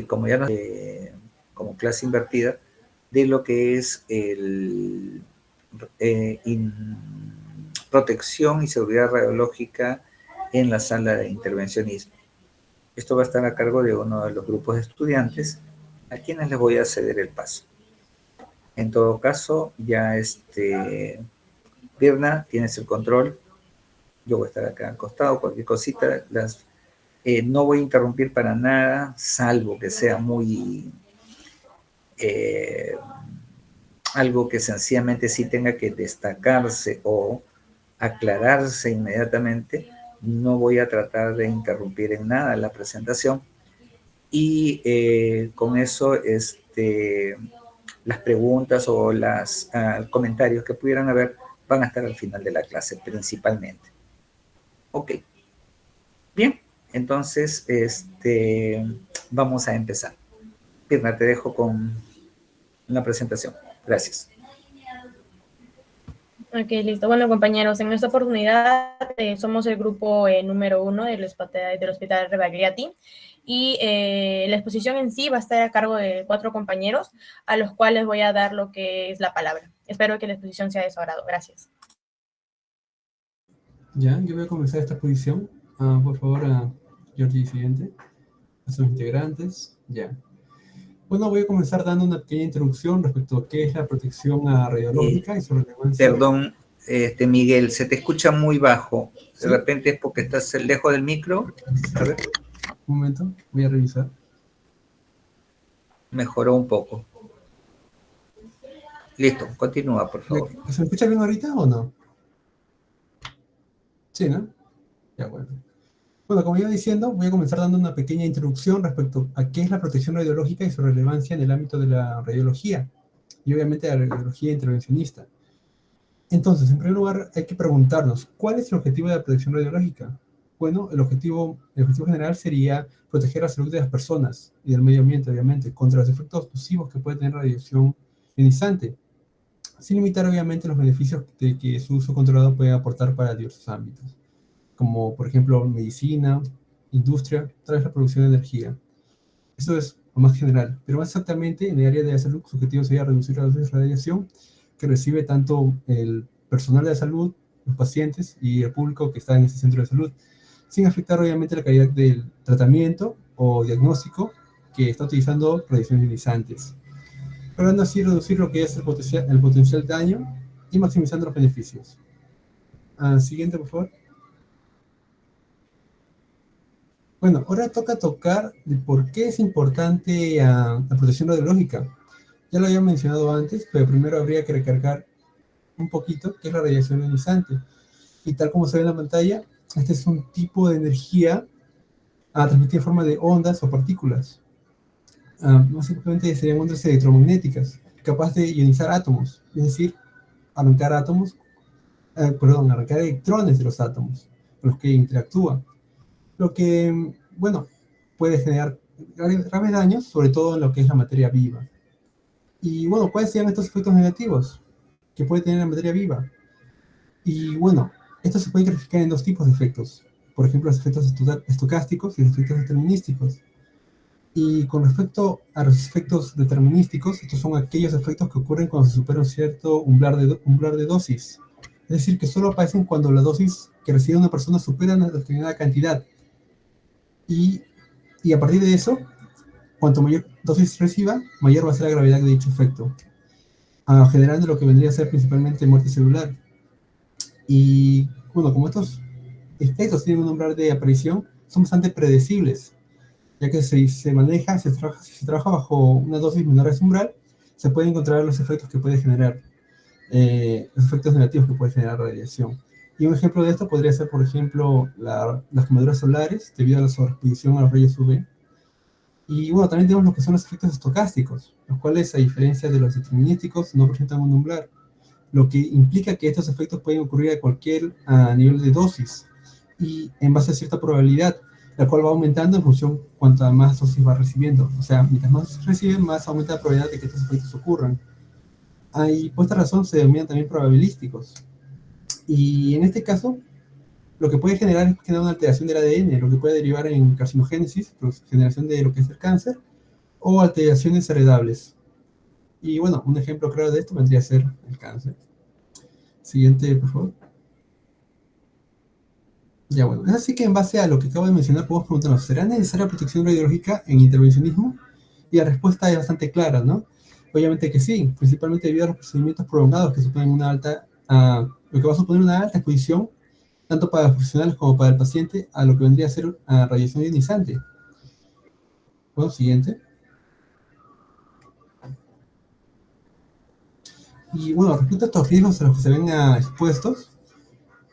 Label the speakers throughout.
Speaker 1: como ya nos como clase invertida, de lo que es protección y seguridad radiológica en la sala de intervencionismo. Esto va a estar a cargo de uno de los grupos de estudiantes a quienes les voy a ceder el paso. En todo caso, ya Birna, tienes el control. Yo voy a estar acá al costado, cualquier cosita, no voy a interrumpir para nada, salvo que sea muy algo que sencillamente sí tenga que destacarse o aclararse inmediatamente. No voy a tratar de interrumpir en nada la presentación. Y con eso, las preguntas o los comentarios que pudieran haber van a estar al final de la clase principalmente. Ok. Bien, entonces vamos a empezar. Pirna, te dejo con la presentación. Gracias.
Speaker 2: Ok, listo. Bueno, compañeros, en esta oportunidad somos el grupo número 1 del Hospital Rebagliati y la exposición en sí va a estar a cargo de 4 compañeros a los cuales voy a dar lo que es la palabra. Espero que la exposición sea de su agrado. Gracias.
Speaker 3: Ya, yo voy a comenzar esta exposición. Por favor, Georgie, siguiente. A sus integrantes. Ya. Bueno, voy a comenzar dando una pequeña introducción respecto a qué es la protección radiológica y su relevancia.
Speaker 1: Perdón, Miguel, se te escucha muy bajo.
Speaker 3: ¿Sí?
Speaker 1: De repente es porque estás lejos del micro. A ver.
Speaker 3: Un momento, voy a revisar.
Speaker 1: Mejoró un poco. Listo, continúa, por favor.
Speaker 3: ¿Se me escucha bien ahorita o no? Sí, ¿no? Ya, bueno. Bueno, como iba diciendo, voy a comenzar dando una pequeña introducción respecto a qué es la protección radiológica y su relevancia en el ámbito de la radiología, y obviamente de la radiología intervencionista. Entonces, en primer lugar, hay que preguntarnos, ¿cuál es el objetivo de la protección radiológica? Bueno, el objetivo general sería proteger la salud de las personas y del medio ambiente, obviamente, contra los efectos nocivos que puede tener la radiación ionizante, sin limitar, obviamente, los beneficios de que su uso controlado puede aportar para diversos ámbitos, como, por ejemplo, medicina, industria, tal vez la producción de energía. Eso es lo más general, pero más exactamente en el área de la salud, su objetivo sería reducir la dosis de radiación que recibe tanto el personal de la salud, los pacientes y el público que está en ese centro de salud, sin afectar obviamente la calidad del tratamiento o diagnóstico que está utilizando radiaciones ionizantes, logrando así reducir lo que es el potencial daño y maximizando los beneficios. Siguiente, por favor. Bueno, ahora toca tocar de por qué es importante la protección radiológica. Ya lo había mencionado antes, pero primero habría que recargar un poquito qué es la radiación ionizante. Y tal como se ve en la pantalla, este es un tipo de energía transmitida en forma de ondas o partículas. Más simplemente serían ondas electromagnéticas, capaces de ionizar átomos, es decir, arrancar arrancar electrones de los átomos con los que interactúa. Lo que, bueno, puede generar graves daños, sobre todo en lo que es la materia viva. Y bueno, ¿cuáles serían estos efectos negativos que puede tener la materia viva? Y bueno, esto se puede clasificar en dos tipos de efectos. Por ejemplo, los efectos estocásticos y los efectos determinísticos. Y con respecto a los efectos determinísticos, estos son aquellos efectos que ocurren cuando se supera un cierto umbral de dosis. Es decir, que solo aparecen cuando la dosis que recibe una persona supera una determinada cantidad. Y a partir de eso, cuanto mayor dosis reciba, mayor va a ser la gravedad de dicho efecto, generando lo que vendría a ser principalmente muerte celular. Y bueno, como estos efectos tienen un umbral de aparición, son bastante predecibles, ya que si se maneja, si se trabaja bajo una dosis menor a ese umbral, se pueden encontrar los efectos que puede generar, los efectos negativos que puede generar la radiación. Y un ejemplo de esto podría ser, por ejemplo, las quemaduras solares debido a la sobreexposición a los rayos UV. Y bueno, también tenemos lo que son los efectos estocásticos, los cuales, a diferencia de los determinísticos, no presentan un umbral, lo que implica que estos efectos pueden ocurrir a cualquier nivel de dosis y en base a cierta probabilidad, la cual va aumentando en función cuanta más dosis va recibiendo. O sea, mientras más dosis reciben, más aumenta la probabilidad de que estos efectos ocurran. Y por esta razón se denominan también probabilísticos. Y en este caso, lo que puede generar es generar una alteración del ADN, lo que puede derivar en carcinogénesis, pues, generación de lo que es el cáncer, o alteraciones heredables. Y bueno, un ejemplo claro de esto vendría a ser el cáncer. Siguiente, por favor. Ya bueno, es así que en base a lo que acabo de mencionar, podemos preguntarnos, ¿será necesaria protección radiológica en intervencionismo? Y la respuesta es bastante clara, ¿no? Obviamente que sí, principalmente debido a los procedimientos prolongados que suponen una alta, lo que va a suponer una alta exposición, tanto para los profesionales como para el paciente, a lo que vendría a ser radiación ionizante. Bueno, siguiente. Y bueno, respecto a estos riesgos a los que se ven expuestos,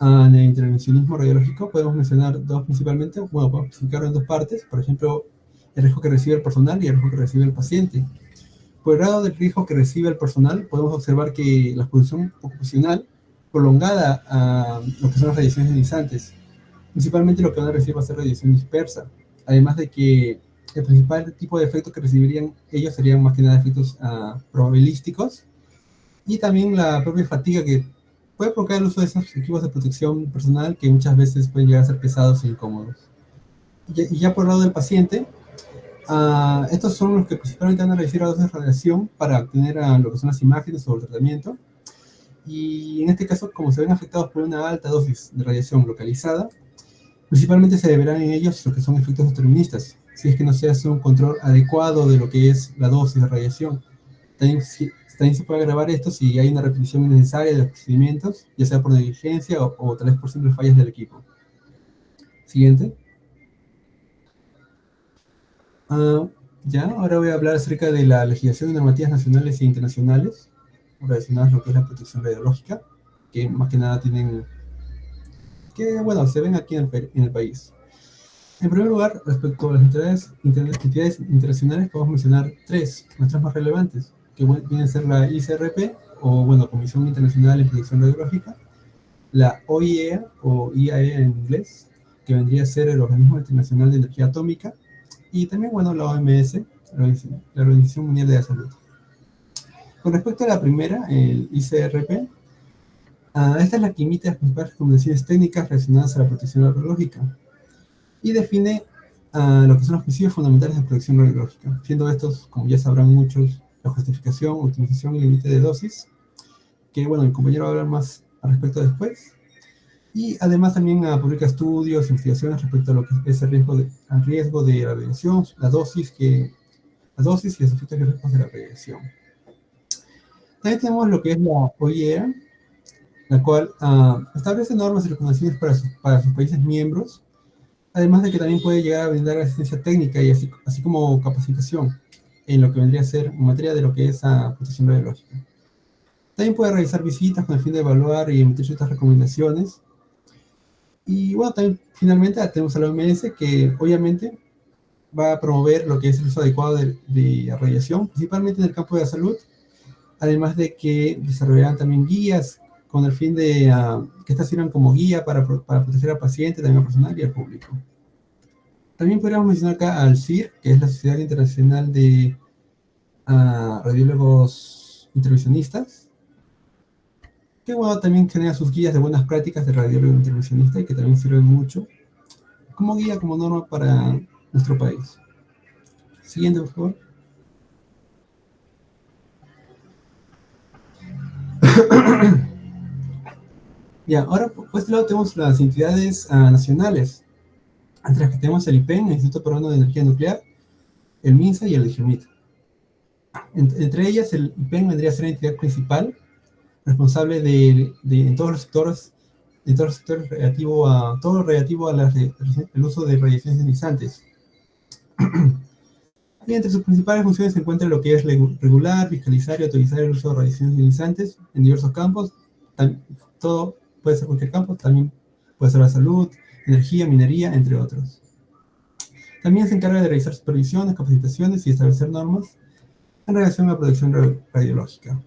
Speaker 3: en el intervencionismo radiológico podemos mencionar dos principalmente, bueno, podemos explicarlo en dos partes, por ejemplo, el riesgo que recibe el personal y el riesgo que recibe el paciente. Por el grado del riesgo que recibe el personal, podemos observar que la exposición ocupacional prolongada a lo que son las radiaciones ionizantes, principalmente lo que van a recibir va a ser radiación dispersa, además de que el principal tipo de efectos que recibirían ellos serían más que nada efectos probabilísticos, y también la propia fatiga que puede provocar el uso de esos equipos de protección personal que muchas veces pueden llegar a ser pesados e incómodos. Y ya por el lado del paciente, estos son los que principalmente van a recibir la dosis de radiación para obtener lo que son las imágenes o el tratamiento. Y en este caso, como se ven afectados por una alta dosis de radiación localizada, principalmente se deberán en ellos lo que son efectos deterministas, si es que no se hace un control adecuado de lo que es la dosis de radiación. También se puede agravar esto si hay una repetición innecesaria de los procedimientos, ya sea por negligencia o tal vez por simples fallas del equipo. Siguiente. Ya, ahora voy a hablar acerca de la legislación de normativas nacionales e internacionales relacionadas a lo que es la protección radiológica, que más que nada tienen, que bueno, se ven aquí en el país. En primer lugar, respecto a las entidades internacionales, podemos mencionar nuestras más relevantes, que vienen a ser la ICRP, o bueno, Comisión Internacional en Protección Radiológica, la OIEA, o IAEA en inglés, que vendría a ser el Organismo Internacional de Energía Atómica, y también, bueno, la OMS, la Organización Mundial de la Salud. Con respecto a la primera, el ICRP, esta es la que emite las principales recomendaciones técnicas relacionadas a la protección radiológica y define lo que son los principios fundamentales de protección radiológica, siendo estos, como ya sabrán muchos, la justificación, optimización y límite de dosis, que bueno, mi compañero va a hablar más al respecto después, y además también publica estudios, investigaciones respecto a lo que es el riesgo de la radiación, la dosis y los efectos riesgos de la radiación. También tenemos lo que es la OIEA, la cual establece normas y recomendaciones para sus países miembros, además de que también puede llegar a brindar asistencia técnica y así como capacitación en lo que vendría a ser en materia de lo que es protección radiológica. También puede realizar visitas con el fin de evaluar y emitir ciertas recomendaciones. Y bueno, también finalmente tenemos a la OMS, que obviamente va a promover lo que es el uso adecuado de radiación, principalmente en el campo de la salud, además de que desarrollarán también guías con el fin de que estas sirvan como guía para proteger al paciente, también al personal y al público. También podríamos mencionar acá al CIR, que es la Sociedad Internacional de Radiólogos Intervencionistas, que bueno, también genera sus guías de buenas prácticas de radiólogo intervencionista y que también sirven mucho como guía, como norma para nuestro país. Siguiente, por favor. Ya, ahora por este lado tenemos las entidades nacionales, entre las que tenemos el IPEN, el Instituto Peruano de Energía Nuclear, el MINSA y el IGEMIT. Entre ellas, el IPEN vendría a ser la entidad principal, responsable en todos los sectores, relativo a todo lo relativo al uso de radiaciones ionizantes. Y entre sus principales funciones se encuentra lo que es regular, fiscalizar y autorizar el uso de radiaciones ionizantes en diversos campos. Todo puede ser cualquier campo, también puede ser la salud, energía, minería, entre otros. También se encarga de realizar supervisiones, capacitaciones y establecer normas en relación a la protección radiológica.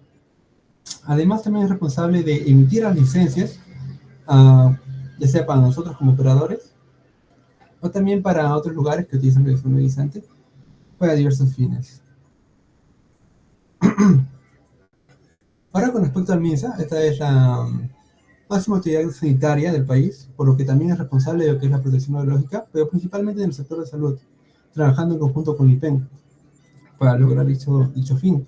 Speaker 3: Además, también es responsable de emitir las licencias, ya sea para nosotros como operadores, o también para otros lugares que utilizan radiación ionizante para diversos fines. Ahora, con respecto al MINSA, esta es máxima autoridad sanitaria del país, por lo que también es responsable de lo que es la protección radiológica, pero principalmente en el sector de salud, trabajando en conjunto con IPEN para lograr dicho fin.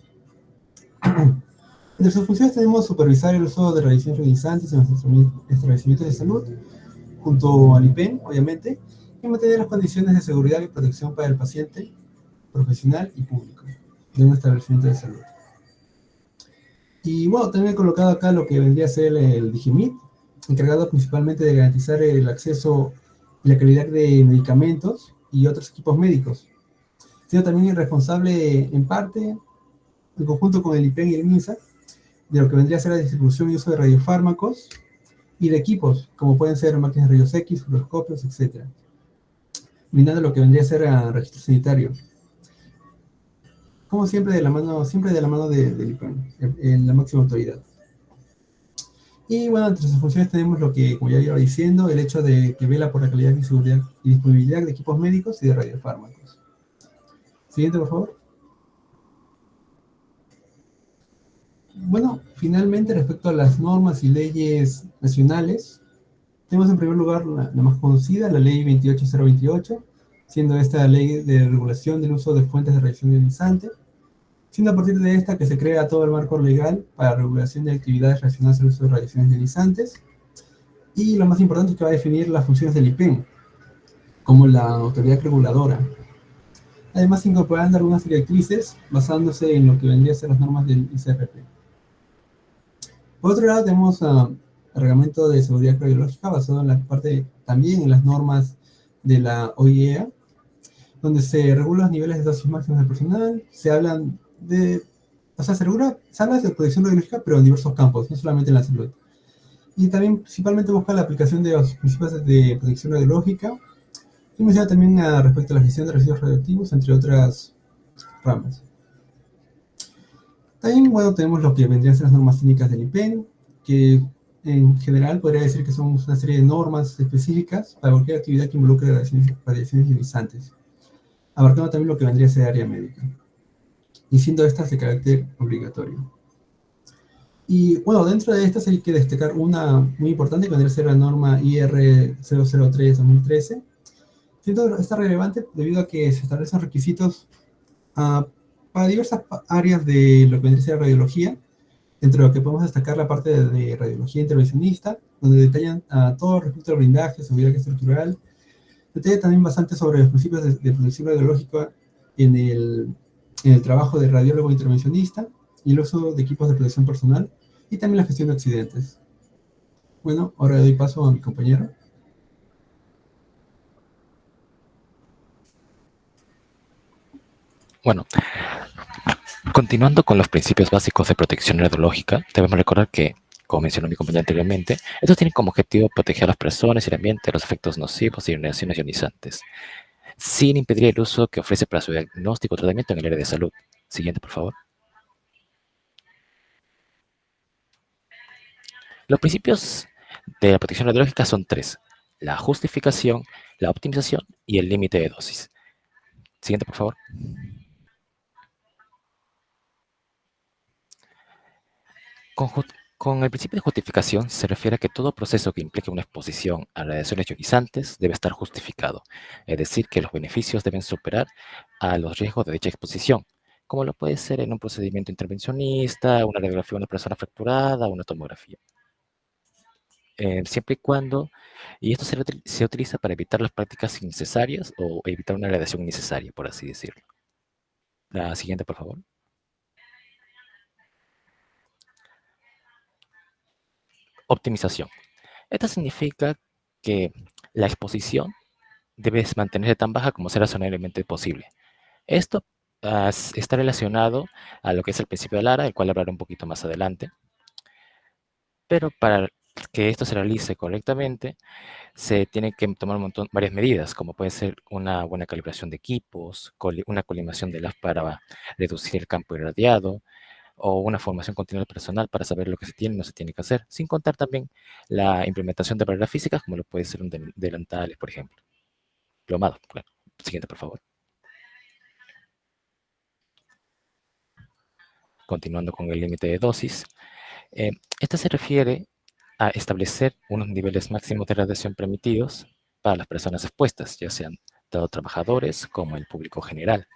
Speaker 3: Entre sus funciones tenemos supervisar el uso de radiaciones ionizantes en los establecimientos de salud, junto al IPEN, obviamente, y mantener las condiciones de seguridad y protección para el paciente, profesional y público de un establecimiento de salud. Y bueno, también he colocado acá lo que vendría a ser el DIGIMIT, encargado principalmente de garantizar el acceso y la calidad de medicamentos y otros equipos médicos. Siendo también responsable en parte, en conjunto con el IPEN y el MINSA, de lo que vendría a ser la distribución y uso de radiofármacos y de equipos, como pueden ser máquinas de rayos X, fluoroscopios, etc., brindando lo que vendría a ser a registro sanitario. Como siempre de la mano del IPEN, en la máxima autoridad. Y bueno, entre sus funciones tenemos lo que, como ya iba diciendo, el hecho de que vela por la calidad y seguridad y disponibilidad de equipos médicos y de radiofármacos. Siguiente, por favor. Bueno, finalmente, respecto a las normas y leyes nacionales, tenemos en primer lugar la más conocida, la ley 28028, siendo esta la ley de regulación del uso de fuentes de radiación ionizante, siendo a partir de esta que se crea todo el marco legal para regulación de actividades relacionadas al uso de radiaciones ionizantes, y lo más importante es que va a definir las funciones del IPEN, como la autoridad reguladora. Además, incorporando algunas directrices basándose en lo que vendría a ser las normas del ICRP. Por otro lado, tenemos el reglamento de seguridad radiológica basado en la parte, también en las normas de la OIEA, donde se regulan los niveles de dosis máximas del personal, se hablan de, o sea, se habla de protección radiológica, pero en diversos campos, no solamente en la salud. Y también principalmente busca la aplicación de los principios de protección radiológica, y menciona también respecto a la gestión de residuos radioactivos, entre otras ramas. También, bueno, tenemos lo que vendrían a ser las normas técnicas del IPEN, que en general podría decir que son una serie de normas específicas para cualquier actividad que involucre radiaciones ionizantes, abarcando también lo que vendría a ser área médica, y siendo estas de carácter obligatorio. Y bueno, dentro de estas hay que destacar una muy importante que vendría a ser la norma IR 003-2013, siendo esta relevante debido a que se establecen requisitos uh, para diversas áreas de lo que vendría a ser radiología, entre lo que podemos destacar la parte de radiología intervencionista, donde detallan todo respecto al blindaje, seguridad estructural, detalla también bastante sobre los principios de protección radiológica en el trabajo de radiólogo intervencionista y el uso de equipos de protección personal, y también la gestión de accidentes. Bueno, ahora le doy paso a mi compañero.
Speaker 4: Bueno, continuando con los principios básicos de protección radiológica, debemos recordar que, como mencionó mi compañero anteriormente, estos tienen como objetivo proteger a las personas y el ambiente de los efectos nocivos y radiaciones ionizantes, sin impedir el uso que ofrece para su diagnóstico o tratamiento en el área de salud. Siguiente, por favor. Los principios de la protección radiológica son tres: la justificación, la optimización y el límite de dosis. Siguiente, por favor. Con el principio de justificación se refiere a que todo proceso que implique una exposición a radiaciones ionizantes debe estar justificado, es decir, que los beneficios deben superar a los riesgos de dicha exposición, como lo puede ser en un procedimiento intervencionista, una radiografía de una persona fracturada, una tomografía. Siempre y cuando, y esto se utiliza para evitar las prácticas innecesarias o evitar una radiación innecesaria, por así decirlo. La siguiente, por favor. Optimización. Esto significa que la exposición debe mantenerse tan baja como sea razonablemente posible. Esto está relacionado a lo que es el principio de Lara, el cual hablaré un poquito más adelante. Pero para que esto se realice correctamente, se tienen que tomar varias medidas, como puede ser una buena calibración de equipos, una colimación de las para reducir el campo irradiado, o una formación continua del personal para saber lo que se tiene y no se tiene que hacer, sin contar también la implementación de barreras físicas, como lo puede ser un delantales, por ejemplo. Plomado, claro. Siguiente, por favor. Continuando con el límite de dosis. Esta se refiere a establecer unos niveles máximos de radiación permitidos para las personas expuestas, ya sean tanto trabajadores como el público general.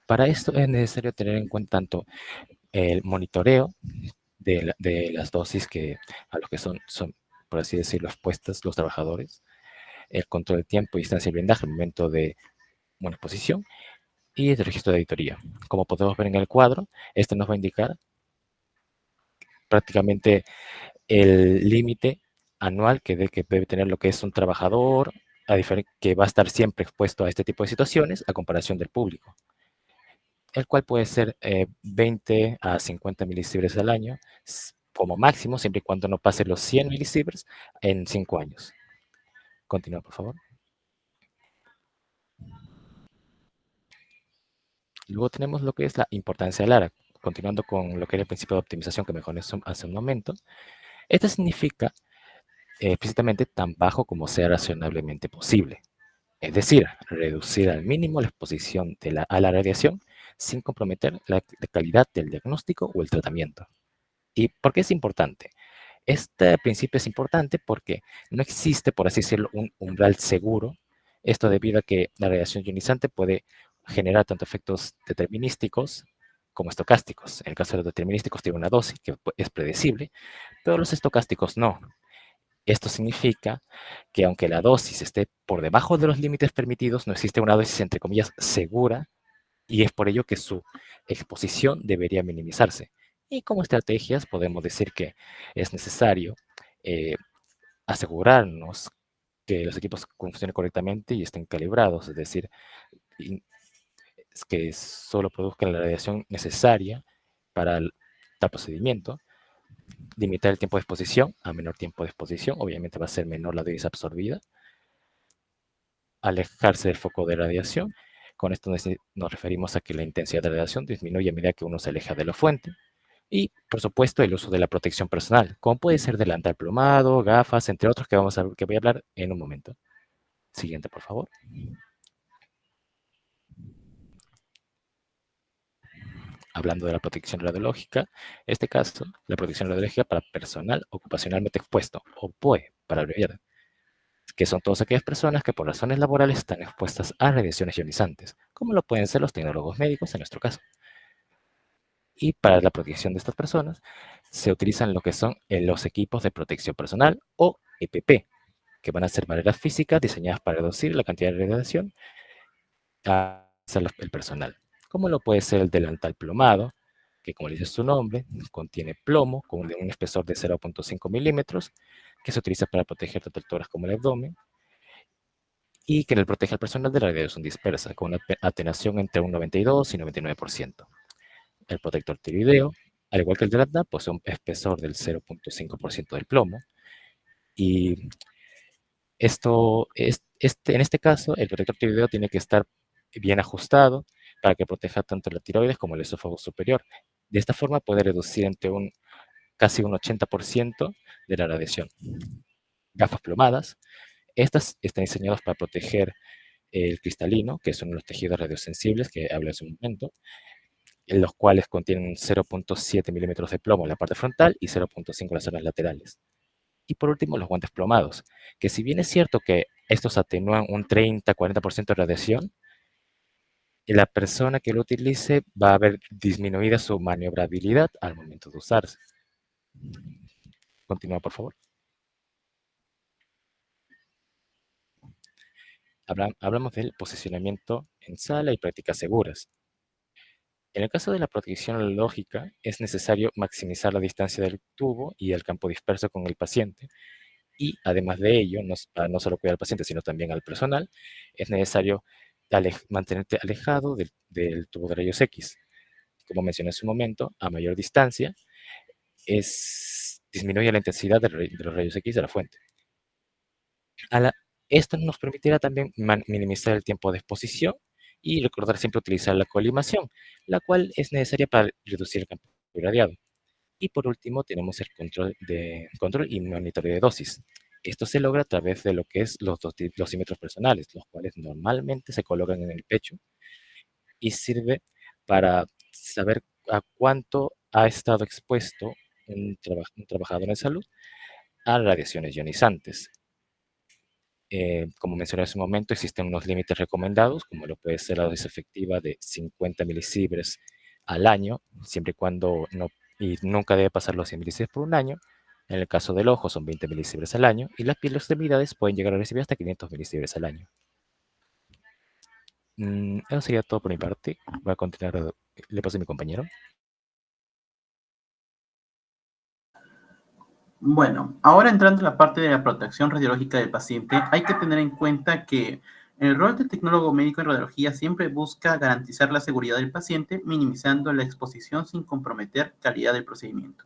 Speaker 4: Para esto es necesario tener en cuenta tanto el monitoreo de las dosis a los que son, por así decirlo, expuestas los trabajadores, el control de tiempo, distancia y blindaje al momento de una exposición y el registro de auditoría. Como podemos ver en el cuadro, este nos va a indicar prácticamente el límite anual que debe tener lo que es un trabajador, que va a estar siempre expuesto a este tipo de situaciones a comparación del público, el cual puede ser 20 a 50 milisieverts al año, como máximo, siempre y cuando no pase los 100 milisieverts en 5 años. Continúa, por favor. Luego tenemos lo que es la importancia del ARA, continuando con lo que era el principio de optimización que mencioné hace un momento. Esto significa explícitamente tan bajo como sea razonablemente posible. Es decir, reducir al mínimo la exposición a la radiación sin comprometer la calidad del diagnóstico o el tratamiento. ¿Y por qué es importante? Este principio es importante porque no existe, por así decirlo, un umbral seguro. Esto debido a que la radiación ionizante puede generar tanto efectos determinísticos como estocásticos. En el caso de los determinísticos tiene una dosis que es predecible, pero los estocásticos no. Esto significa que aunque la dosis esté por debajo de los límites permitidos, no existe una dosis, entre comillas, segura, y es por ello que su exposición debería minimizarse. Y como estrategias podemos decir que es necesario eh, asegurarnos que los equipos funcionen correctamente y estén calibrados, es decir, que solo produzcan la radiación necesaria para tal procedimiento, limitar el tiempo de exposición a menor tiempo de exposición, obviamente va a ser menor la dosis absorbida, alejarse del foco de radiación. Con esto nos referimos a que la intensidad de radiación disminuye a medida que uno se aleja de la fuente. Y, por supuesto, el uso de la protección personal, como puede ser delantal plumado, gafas, entre otros que voy a hablar en un momento. Siguiente, por favor. Hablando de la protección radiológica, en este caso, la protección radiológica para personal ocupacionalmente expuesto, o POE, para abreviar, que son todas aquellas personas que por razones laborales están expuestas a radiaciones ionizantes, como lo pueden ser los tecnólogos médicos en nuestro caso. Y para la protección de estas personas se utilizan lo que son los equipos de protección personal o EPP, que van a ser barreras físicas diseñadas para reducir la cantidad de radiación hacia el personal, como lo puede ser el delantal plomado, que como dice su nombre, contiene plomo con un espesor de 0.5 milímetros, que se utiliza para proteger tanto el tórax como el abdomen, y que le protege al personal de la radiación dispersa, con una atenuación entre un 92 y 99%. El protector tiroideo, al igual que el delantal, posee un espesor del 0.5% del plomo, y en este caso, el protector tiroideo tiene que estar bien ajustado para que proteja tanto la tiroides como el esófago superior. De esta forma puede reducir entre casi un 80% de la radiación. Gafas plomadas. Estas están diseñadas para proteger el cristalino, que son los tejidos radiosensibles que hablé hace un momento, en los cuales contienen 0.7 milímetros de plomo en la parte frontal y 0.5 en las zonas laterales. Y por último, los guantes plomados, que si bien es cierto que estos atenúan un 30-40% de radiación, la persona que lo utilice va a ver disminuida su maniobrabilidad al momento de usarse. Continúa, por favor. Hablamos del posicionamiento en sala y prácticas seguras. En el caso de la protección lógica, es necesario maximizar la distancia del tubo y el campo disperso con el paciente. Y además de ello, para no solo cuidar al paciente, sino también al personal, es necesario mantenerte alejado del tubo de rayos X. Como mencioné hace un momento, a mayor distancia disminuye la intensidad de los rayos X de la fuente. Esto nos permitirá también minimizar el tiempo de exposición y recordar siempre utilizar la colimación, la cual es necesaria para reducir el campo irradiado. Y por último, tenemos el control y monitoreo de dosis. Esto se logra a través de lo que es los dosímetros personales, los cuales normalmente se colocan en el pecho y sirve para saber a cuánto ha estado expuesto un trabajador en salud a radiaciones ionizantes. Como mencioné hace un momento, existen unos límites recomendados, como lo puede ser la dosis efectiva de 50 milisieverts al año, siempre y cuando nunca debe pasar los 100 milisieverts por un año. En el caso del ojo son 20 milisieverts al año y las pieles y extremidades pueden llegar a recibir hasta 500 milisieverts al año. Eso sería todo por mi parte. Voy a continuar. Le paso a mi compañero.
Speaker 5: Bueno, ahora entrando en la parte de la protección radiológica del paciente, hay que tener en cuenta que el rol del tecnólogo médico en radiología siempre busca garantizar la seguridad del paciente, minimizando la exposición sin comprometer calidad del procedimiento.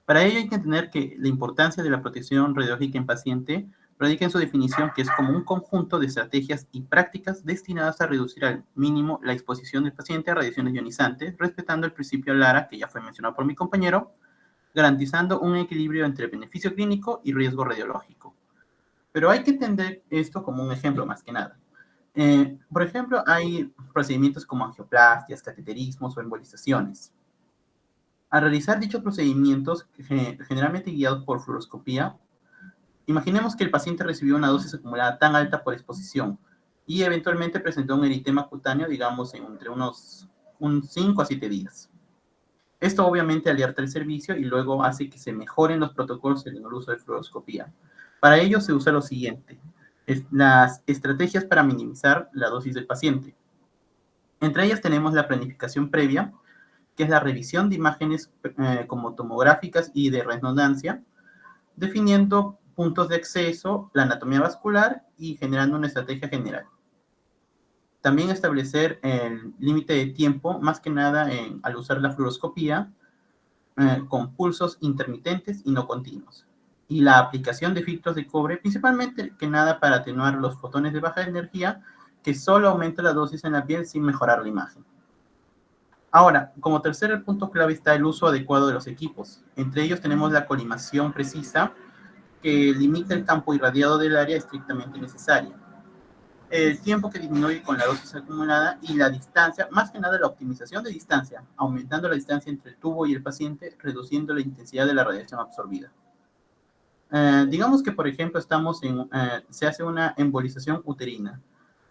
Speaker 5: Para ello hay que entender que la importancia de la protección radiológica en paciente radica en su definición, que es como un conjunto de estrategias y prácticas destinadas a reducir al mínimo la exposición del paciente a radiaciones ionizantes, respetando el principio LARA, que ya fue mencionado por mi compañero, garantizando un equilibrio entre beneficio clínico y riesgo radiológico. Pero hay que entender esto como un ejemplo más que nada. Por ejemplo, hay procedimientos como angioplastias, cateterismos o embolizaciones. Al realizar dichos procedimientos, generalmente guiados por fluoroscopía, imaginemos que el paciente recibió una dosis acumulada tan alta por exposición y eventualmente presentó un eritema cutáneo, digamos, entre unos 5 a 7 días. Esto obviamente alerta el servicio y luego hace que se mejoren los protocolos en el uso de fluoroscopía. Para ello se usa lo siguiente: las estrategias para minimizar la dosis del paciente. Entre ellas tenemos la planificación previa, que es la revisión de imágenes como tomográficas y de resonancia, definiendo puntos de acceso, la anatomía vascular y generando una estrategia general. También establecer el límite de tiempo, más que nada al usar la fluoroscopía, con pulsos intermitentes y no continuos. Y la aplicación de filtros de cobre, principalmente que nada para atenuar los fotones de baja energía, que solo aumenta la dosis en la piel sin mejorar la imagen. Ahora, como tercer punto clave está el uso adecuado de los equipos. Entre ellos tenemos la colimación precisa, que limita el campo irradiado del área estrictamente necesaria, el tiempo que disminuye con la dosis acumulada y la distancia, más que nada la optimización de distancia, aumentando la distancia entre el tubo y el paciente, reduciendo la intensidad de la radiación absorbida. Digamos que, por ejemplo, se hace una embolización uterina.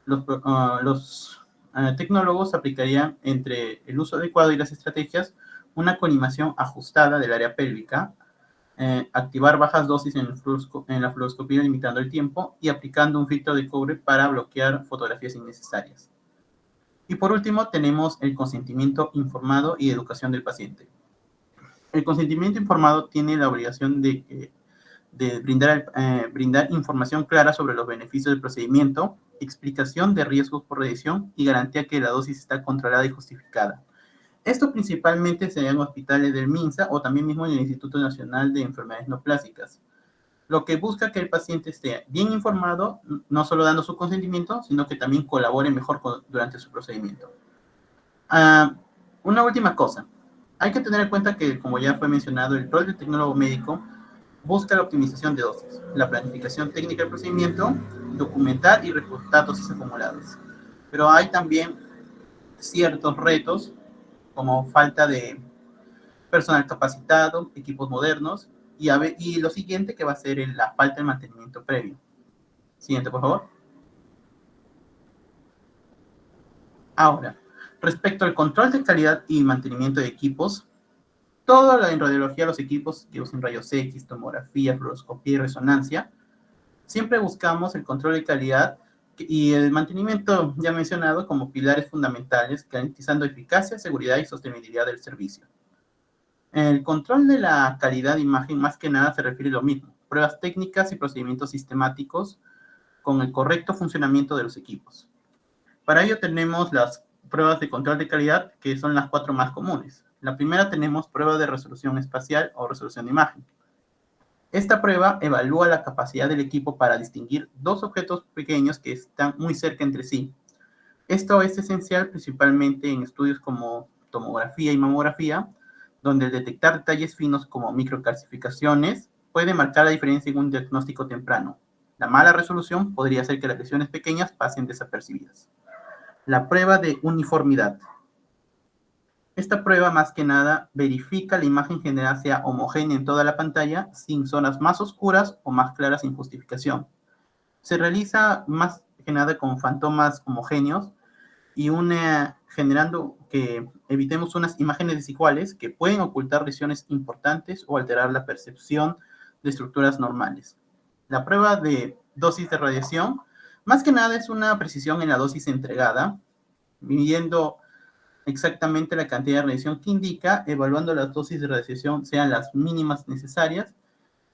Speaker 5: Los tecnólogos aplicarían, entre el uso adecuado y las estrategias, una colimación ajustada del área pélvica, activar bajas dosis en la fluoroscopía limitando el tiempo y aplicando un filtro de cobre para bloquear fotografías innecesarias. Y por último tenemos el consentimiento informado y educación del paciente. El consentimiento informado tiene la obligación de brindar información clara sobre los beneficios del procedimiento, explicación de riesgos por radiación y garantía que la dosis está controlada y justificada. Esto principalmente se da en hospitales del MINSA o también mismo en el Instituto Nacional de Enfermedades Neoplásicas, lo que busca que el paciente esté bien informado, no solo dando su consentimiento, sino que también colabore mejor durante su procedimiento. Una última cosa. Hay que tener en cuenta que, como ya fue mencionado, el rol del tecnólogo médico busca la optimización de dosis, la planificación técnica del procedimiento, documentar y reportar dosis acumuladas. Pero hay también ciertos retos, como falta de personal capacitado, equipos modernos, y lo siguiente que va a ser la falta de mantenimiento previo. Siguiente, por favor. Ahora, respecto al control de calidad y mantenimiento de equipos, en radiología los equipos que usan rayos X, tomografía, fluoroscopía y resonancia, siempre buscamos el control de calidad y el mantenimiento ya mencionado como pilares fundamentales, garantizando eficacia, seguridad y sostenibilidad del servicio. El control de la calidad de imagen más que nada se refiere a lo mismo: pruebas técnicas y procedimientos sistemáticos con el correcto funcionamiento de los equipos. Para ello tenemos las pruebas de control de calidad, que son las 4 más comunes. La primera tenemos prueba de resolución espacial o resolución de imagen. Esta prueba evalúa la capacidad del equipo para distinguir dos objetos pequeños que están muy cerca entre sí. Esto es esencial principalmente en estudios como tomografía y mamografía, donde el detectar detalles finos como microcalcificaciones puede marcar la diferencia en un diagnóstico temprano. La mala resolución podría hacer que las lesiones pequeñas pasen desapercibidas. La prueba de uniformidad. Esta prueba, más que nada, verifica la imagen general sea homogénea en toda la pantalla, sin zonas más oscuras o más claras sin justificación. Se realiza más que nada con fantomas homogéneos y generando que evitemos unas imágenes desiguales que pueden ocultar lesiones importantes o alterar la percepción de estructuras normales. La prueba de dosis de radiación, más que nada, es una precisión en la dosis entregada, midiendo exactamente la cantidad de radiación que indica, evaluando las dosis de radiación sean las mínimas necesarias,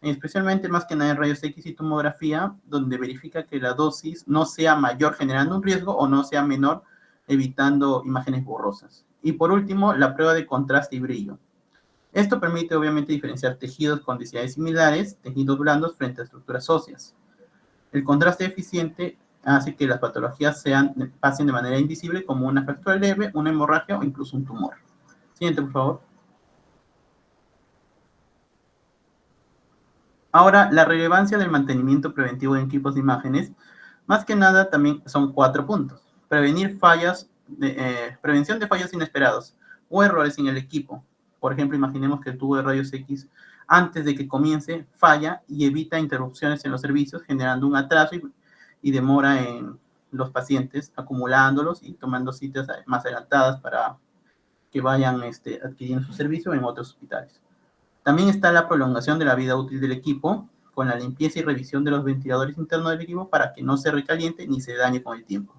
Speaker 5: especialmente más que nada en rayos X y tomografía, donde verifica que la dosis no sea mayor generando un riesgo o no sea menor evitando imágenes borrosas. Y por último, la prueba de contraste y brillo. Esto permite obviamente diferenciar tejidos con densidades similares, tejidos blandos frente a estructuras óseas. El contraste eficiente hace que las patologías pasen de manera invisible como una fractura leve, una hemorragia o incluso un tumor. Siguiente, por favor. Ahora, la relevancia del mantenimiento preventivo en equipos de imágenes, más que nada también son 4 puntos. Prevención de fallos inesperados o errores en el equipo. Por ejemplo, imaginemos que el tubo de rayos X, antes de que comience, falla y evita interrupciones en los servicios, generando un atraso y demora en los pacientes, acumulándolos y tomando citas más adelantadas para que vayan adquiriendo su servicio en otros hospitales. También está la prolongación de la vida útil del equipo, con la limpieza y revisión de los ventiladores internos del equipo para que no se recaliente ni se dañe con el tiempo.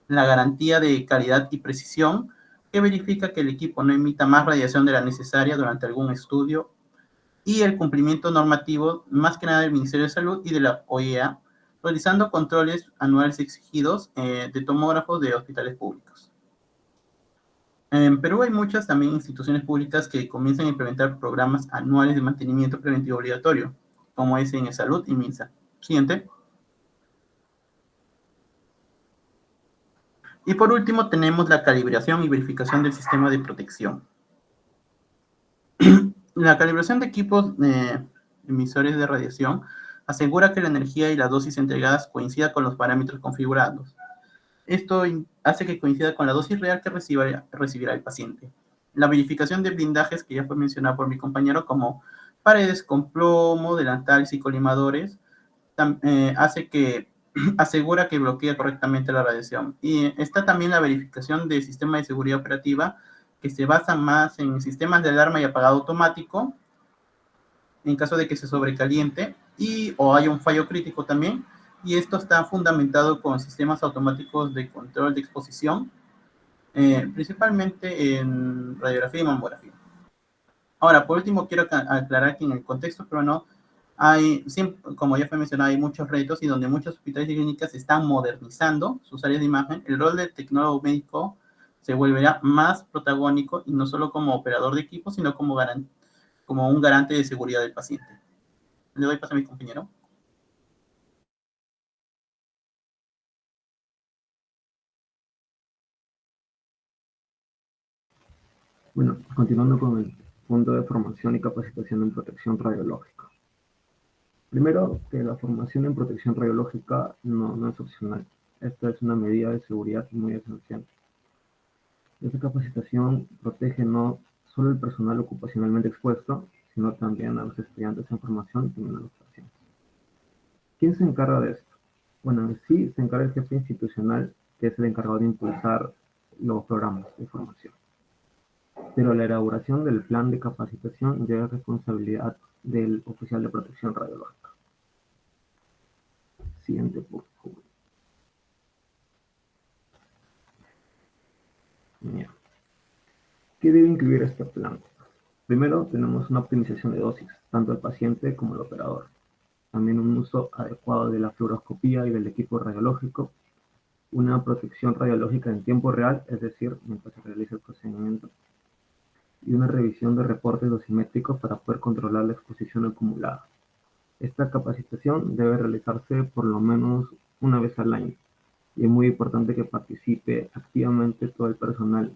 Speaker 5: La garantía de calidad y precisión, que verifica que el equipo no emita más radiación de la necesaria durante algún estudio, y el cumplimiento normativo, más que nada del Ministerio de Salud y de la OEA, realizando controles anuales exigidos de tomógrafos de hospitales públicos. En Perú hay muchas también instituciones públicas que comienzan a implementar programas anuales de mantenimiento preventivo obligatorio, como es en Salud y MINSA. Siguiente. Y por último tenemos la calibración y verificación del sistema de protección. La calibración de equipos emisores de radiación asegura que la energía y la dosis entregadas coincidan con los parámetros configurados. Esto hace que coincida con la dosis real que recibirá el paciente. La verificación de blindajes, que ya fue mencionado por mi compañero, como paredes con plomo, delantales y colimadores, asegura que bloquea correctamente la radiación. Y está también la verificación del sistema de seguridad operativa, que se basa más en sistemas de alarma y apagado automático, en caso de que se sobrecaliente o haya un fallo crítico también. Y esto está fundamentado con sistemas automáticos de control de exposición, principalmente en radiografía y mamografía. Ahora, por último, quiero aclarar que en el contexto peruano como ya fue mencionado, hay muchos retos y donde muchos hospitales y clínicas están modernizando sus áreas de imagen. El rol del tecnólogo médico se volverá más protagónico y no solo como operador de equipo, sino como un garante de seguridad del paciente. Le doy paso a mi compañero.
Speaker 6: Bueno, continuando con el punto de formación y capacitación en protección radiológica. Primero, que la formación en protección radiológica no es opcional. Esta es una medida de seguridad muy esencial. Esta capacitación protege no solo el personal ocupacionalmente expuesto, sino también a los estudiantes en formación y también a los pacientes. ¿Quién se encarga de esto? Bueno, en sí se encarga el jefe institucional, que es el encargado de impulsar los programas de formación. Pero la elaboración del plan de capacitación ya es responsabilidad del oficial de protección radiológica. Siguiente, por favor. Bien. ¿Qué debe incluir este plan? Primero, tenemos una optimización de dosis, tanto el paciente como el operador. También un uso adecuado de la fluoroscopía y del equipo radiológico. Una protección radiológica en tiempo real, es decir, mientras se realiza el procedimiento. Y una revisión de reportes dosimétricos para poder controlar la exposición acumulada. Esta capacitación debe realizarse por lo menos una vez al año. Y es muy importante que participe activamente todo el personal,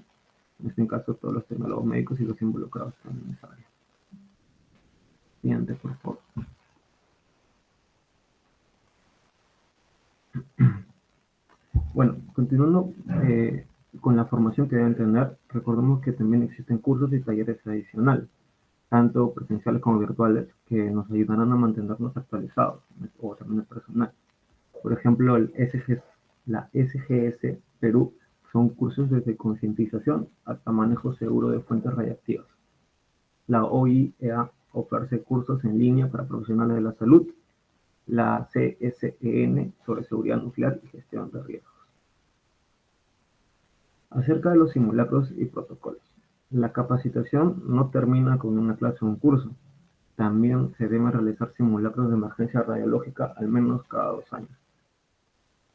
Speaker 6: en este caso todos los tecnólogos médicos y los involucrados en esa área. Siguiente, por favor. Bueno, continuando con la formación que deben tener, recordemos que también existen cursos y talleres adicionales, tanto presenciales como virtuales, que nos ayudarán a mantenernos actualizados, o también el personal. Por ejemplo, la SGS Perú son cursos desde concientización hasta manejo seguro de fuentes radiactivas. La OIEA ofrece cursos en línea para profesionales de la salud, la CSEN sobre seguridad nuclear y gestión de riesgos. Acerca de los simulacros y protocolos. La capacitación no termina con una clase o un curso. También se deben realizar simulacros de emergencia radiológica al menos cada 2 años.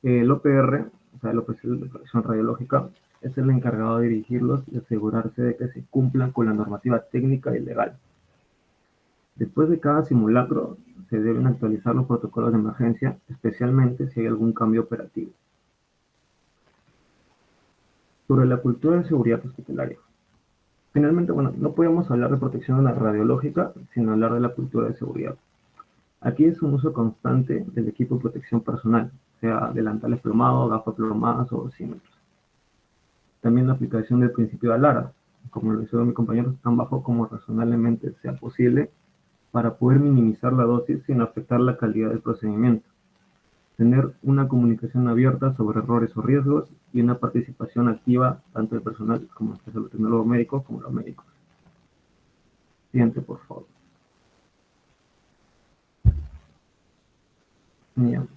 Speaker 6: El OPR, o sea, el Oficial de Protección Radiológica, es el encargado de dirigirlos y asegurarse de que se cumplan con la normativa técnica y legal. Después de cada simulacro, se deben actualizar los protocolos de emergencia, especialmente si hay algún cambio operativo. Sobre la cultura de seguridad hospitalaria. Finalmente, bueno, no podemos hablar de protección radiológica sin hablar de la cultura de seguridad. Aquí es un uso constante del equipo de protección personal, sea delantales plomados, gafas plomadas o dosímetros. También la aplicación del principio de Alara, como lo hizo mi compañero, tan bajo como razonablemente sea posible para poder minimizar la dosis sin afectar la calidad del procedimiento. Tener una comunicación abierta sobre errores o riesgos y una participación activa tanto del personal como el tecnólogo médico como los médicos. Siguiente, por favor. Bien.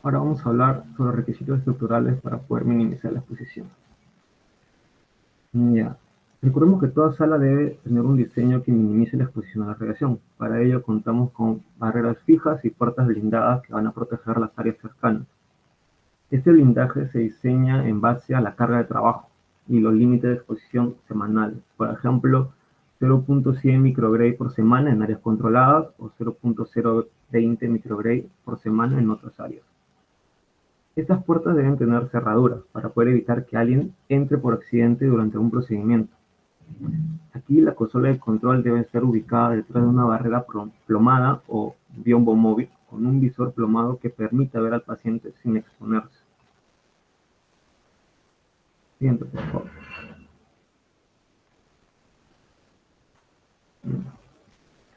Speaker 6: Ahora vamos a hablar sobre requisitos estructurales para poder minimizar la exposición. Ya. Recordemos que toda sala debe tener un diseño que minimice la exposición a la radiación. Para ello contamos con barreras fijas y puertas blindadas que van a proteger las áreas cercanas. Este blindaje se diseña en base a la carga de trabajo y los límites de exposición semanales. Por ejemplo, 0.100 microgray por semana en áreas controladas o 0.020 microgray por semana en otras áreas. Estas puertas deben tener cerraduras para poder evitar que alguien entre por accidente durante un procedimiento. Aquí la consola de control debe estar ubicada detrás de una barrera plomada o biombo móvil con un visor plomado que permita ver al paciente sin exponerse. Siguiente, por favor.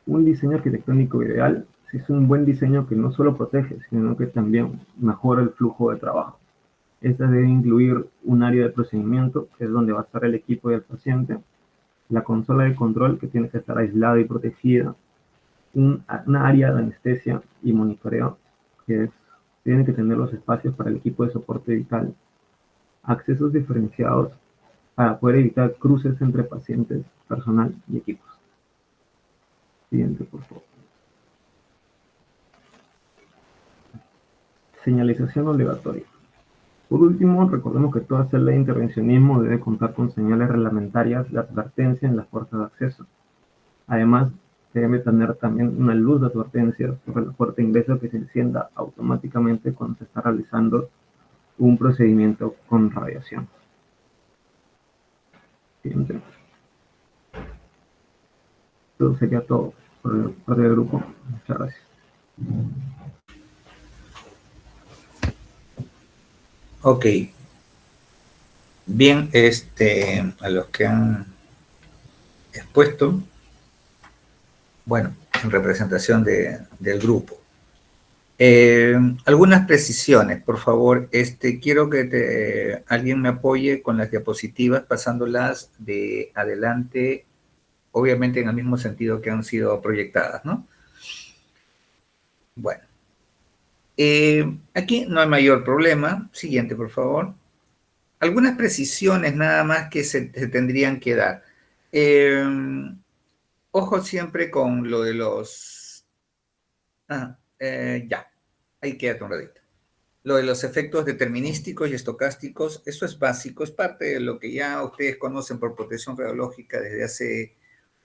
Speaker 6: Un diseño arquitectónico ideal es un buen diseño que no solo protege, sino que también mejora el flujo de trabajo. Esta debe incluir un área de procedimiento, que es donde va a estar el equipo y el paciente, la consola de control, que tiene que estar aislada y protegida, una área de anestesia y monitoreo, que tiene que tener los espacios para el equipo de soporte vital, accesos diferenciados para poder evitar cruces entre pacientes, personal y equipos. Siguiente, por favor. Señalización obligatoria. Por último, recordemos que toda celda de intervencionismo debe contar con señales reglamentarias de advertencia en las puertas de acceso. Además, debe tener también una luz de advertencia sobre la puerta de ingreso que se encienda automáticamente cuando se está realizando un procedimiento con radiación. Siguiente. Eso sería todo por parte del grupo. Muchas gracias.
Speaker 1: Ok. Bien, a los que han expuesto, bueno, en representación del grupo. Algunas precisiones, por favor. Quiero que alguien me apoye con las diapositivas, pasándolas de adelante, obviamente en el mismo sentido que han sido proyectadas, ¿no? Bueno. Aquí no hay mayor problema. Siguiente, por favor. Algunas precisiones nada más que se tendrían que dar. Ojo siempre con lo de los... ya, ahí queda un ratito. Lo de los efectos determinísticos y estocásticos, eso es básico, es parte de lo que ya ustedes conocen por protección radiológica desde hace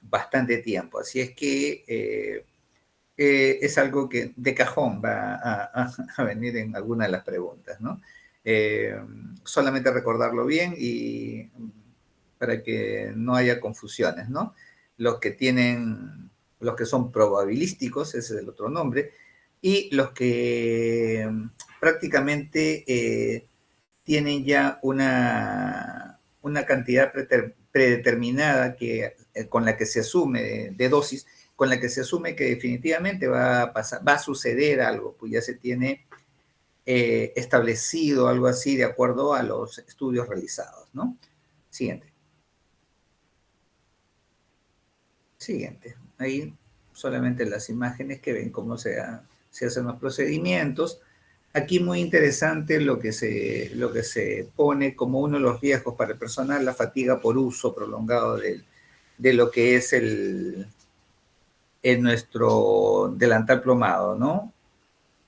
Speaker 1: bastante tiempo. Así es que es algo que de cajón va a venir en alguna de las preguntas, ¿no? Solamente recordarlo bien y para que no haya confusiones, ¿no? Los que son probabilísticos, ese es el otro nombre, y los prácticamente tienen ya una cantidad predeterminada con la que se asume de dosis, con la que se asume que definitivamente va a suceder algo, pues ya se tiene establecido algo así de acuerdo a los estudios realizados, ¿no? Siguiente. Siguiente. Ahí solamente las imágenes que ven cómo se hacen los procedimientos. Aquí muy interesante lo que se pone como uno de los riesgos para el personal, la fatiga por uso prolongado de lo que es nuestro delantal plomado, ¿no?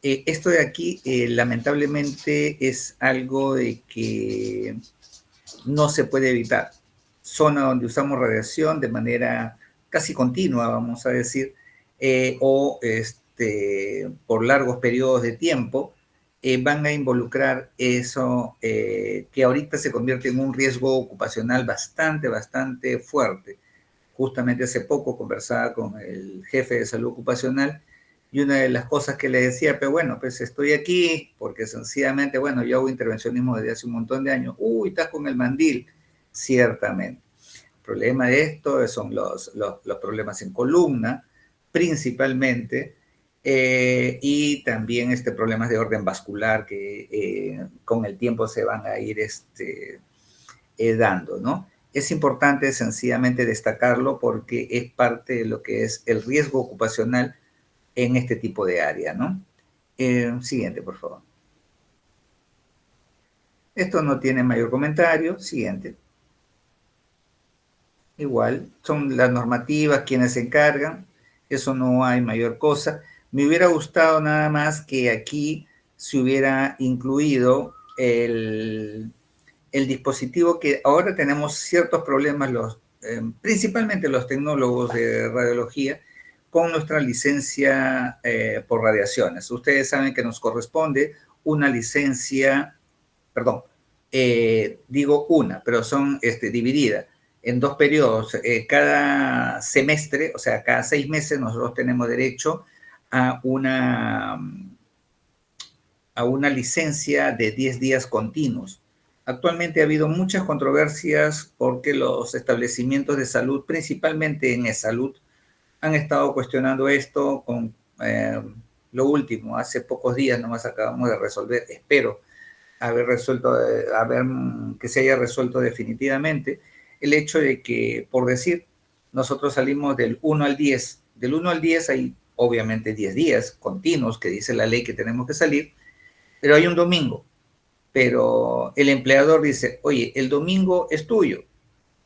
Speaker 1: Esto de aquí, lamentablemente, es algo de que no se puede evitar. Zona donde usamos radiación de manera casi continua, vamos a decir, o por largos periodos de tiempo, van a involucrar eso que ahorita se convierte en un riesgo ocupacional bastante fuerte. Justamente hace poco conversaba con el jefe de salud ocupacional y una de las cosas que le decía, pero bueno, pues estoy aquí porque sencillamente, bueno, yo hago intervencionismo desde hace un montón de años. Uy, estás con el mandil. Ciertamente. El problema de esto son los problemas en columna, principalmente, y también problemas de orden vascular que con el tiempo se van a ir dando, ¿no? Es importante sencillamente destacarlo porque es parte de lo que es el riesgo ocupacional en este tipo de área, ¿no? Siguiente, por favor. Esto no tiene mayor comentario. Siguiente. Igual, son las normativas quienes se encargan. Eso no hay mayor cosa. Me hubiera gustado nada más que aquí se hubiera incluido el dispositivo que ahora tenemos ciertos problemas, principalmente los tecnólogos de radiología, con nuestra licencia por radiaciones. Ustedes saben que nos corresponde una licencia, perdón, digo una, pero son divididas en 2 periodos. Cada semestre, o sea, cada 6 meses nosotros tenemos derecho a una licencia de 10 días continuos. Actualmente ha habido muchas controversias porque los establecimientos de salud, principalmente en salud, han estado cuestionando esto con lo último. Hace pocos días nomás acabamos de resolver, espero que se haya resuelto definitivamente, el hecho de que, por decir, nosotros salimos del 1 al 10. Del 1 al 10 hay obviamente 10 días continuos que dice la ley que tenemos que salir, pero hay un domingo. Pero el empleador dice, oye, el domingo es tuyo.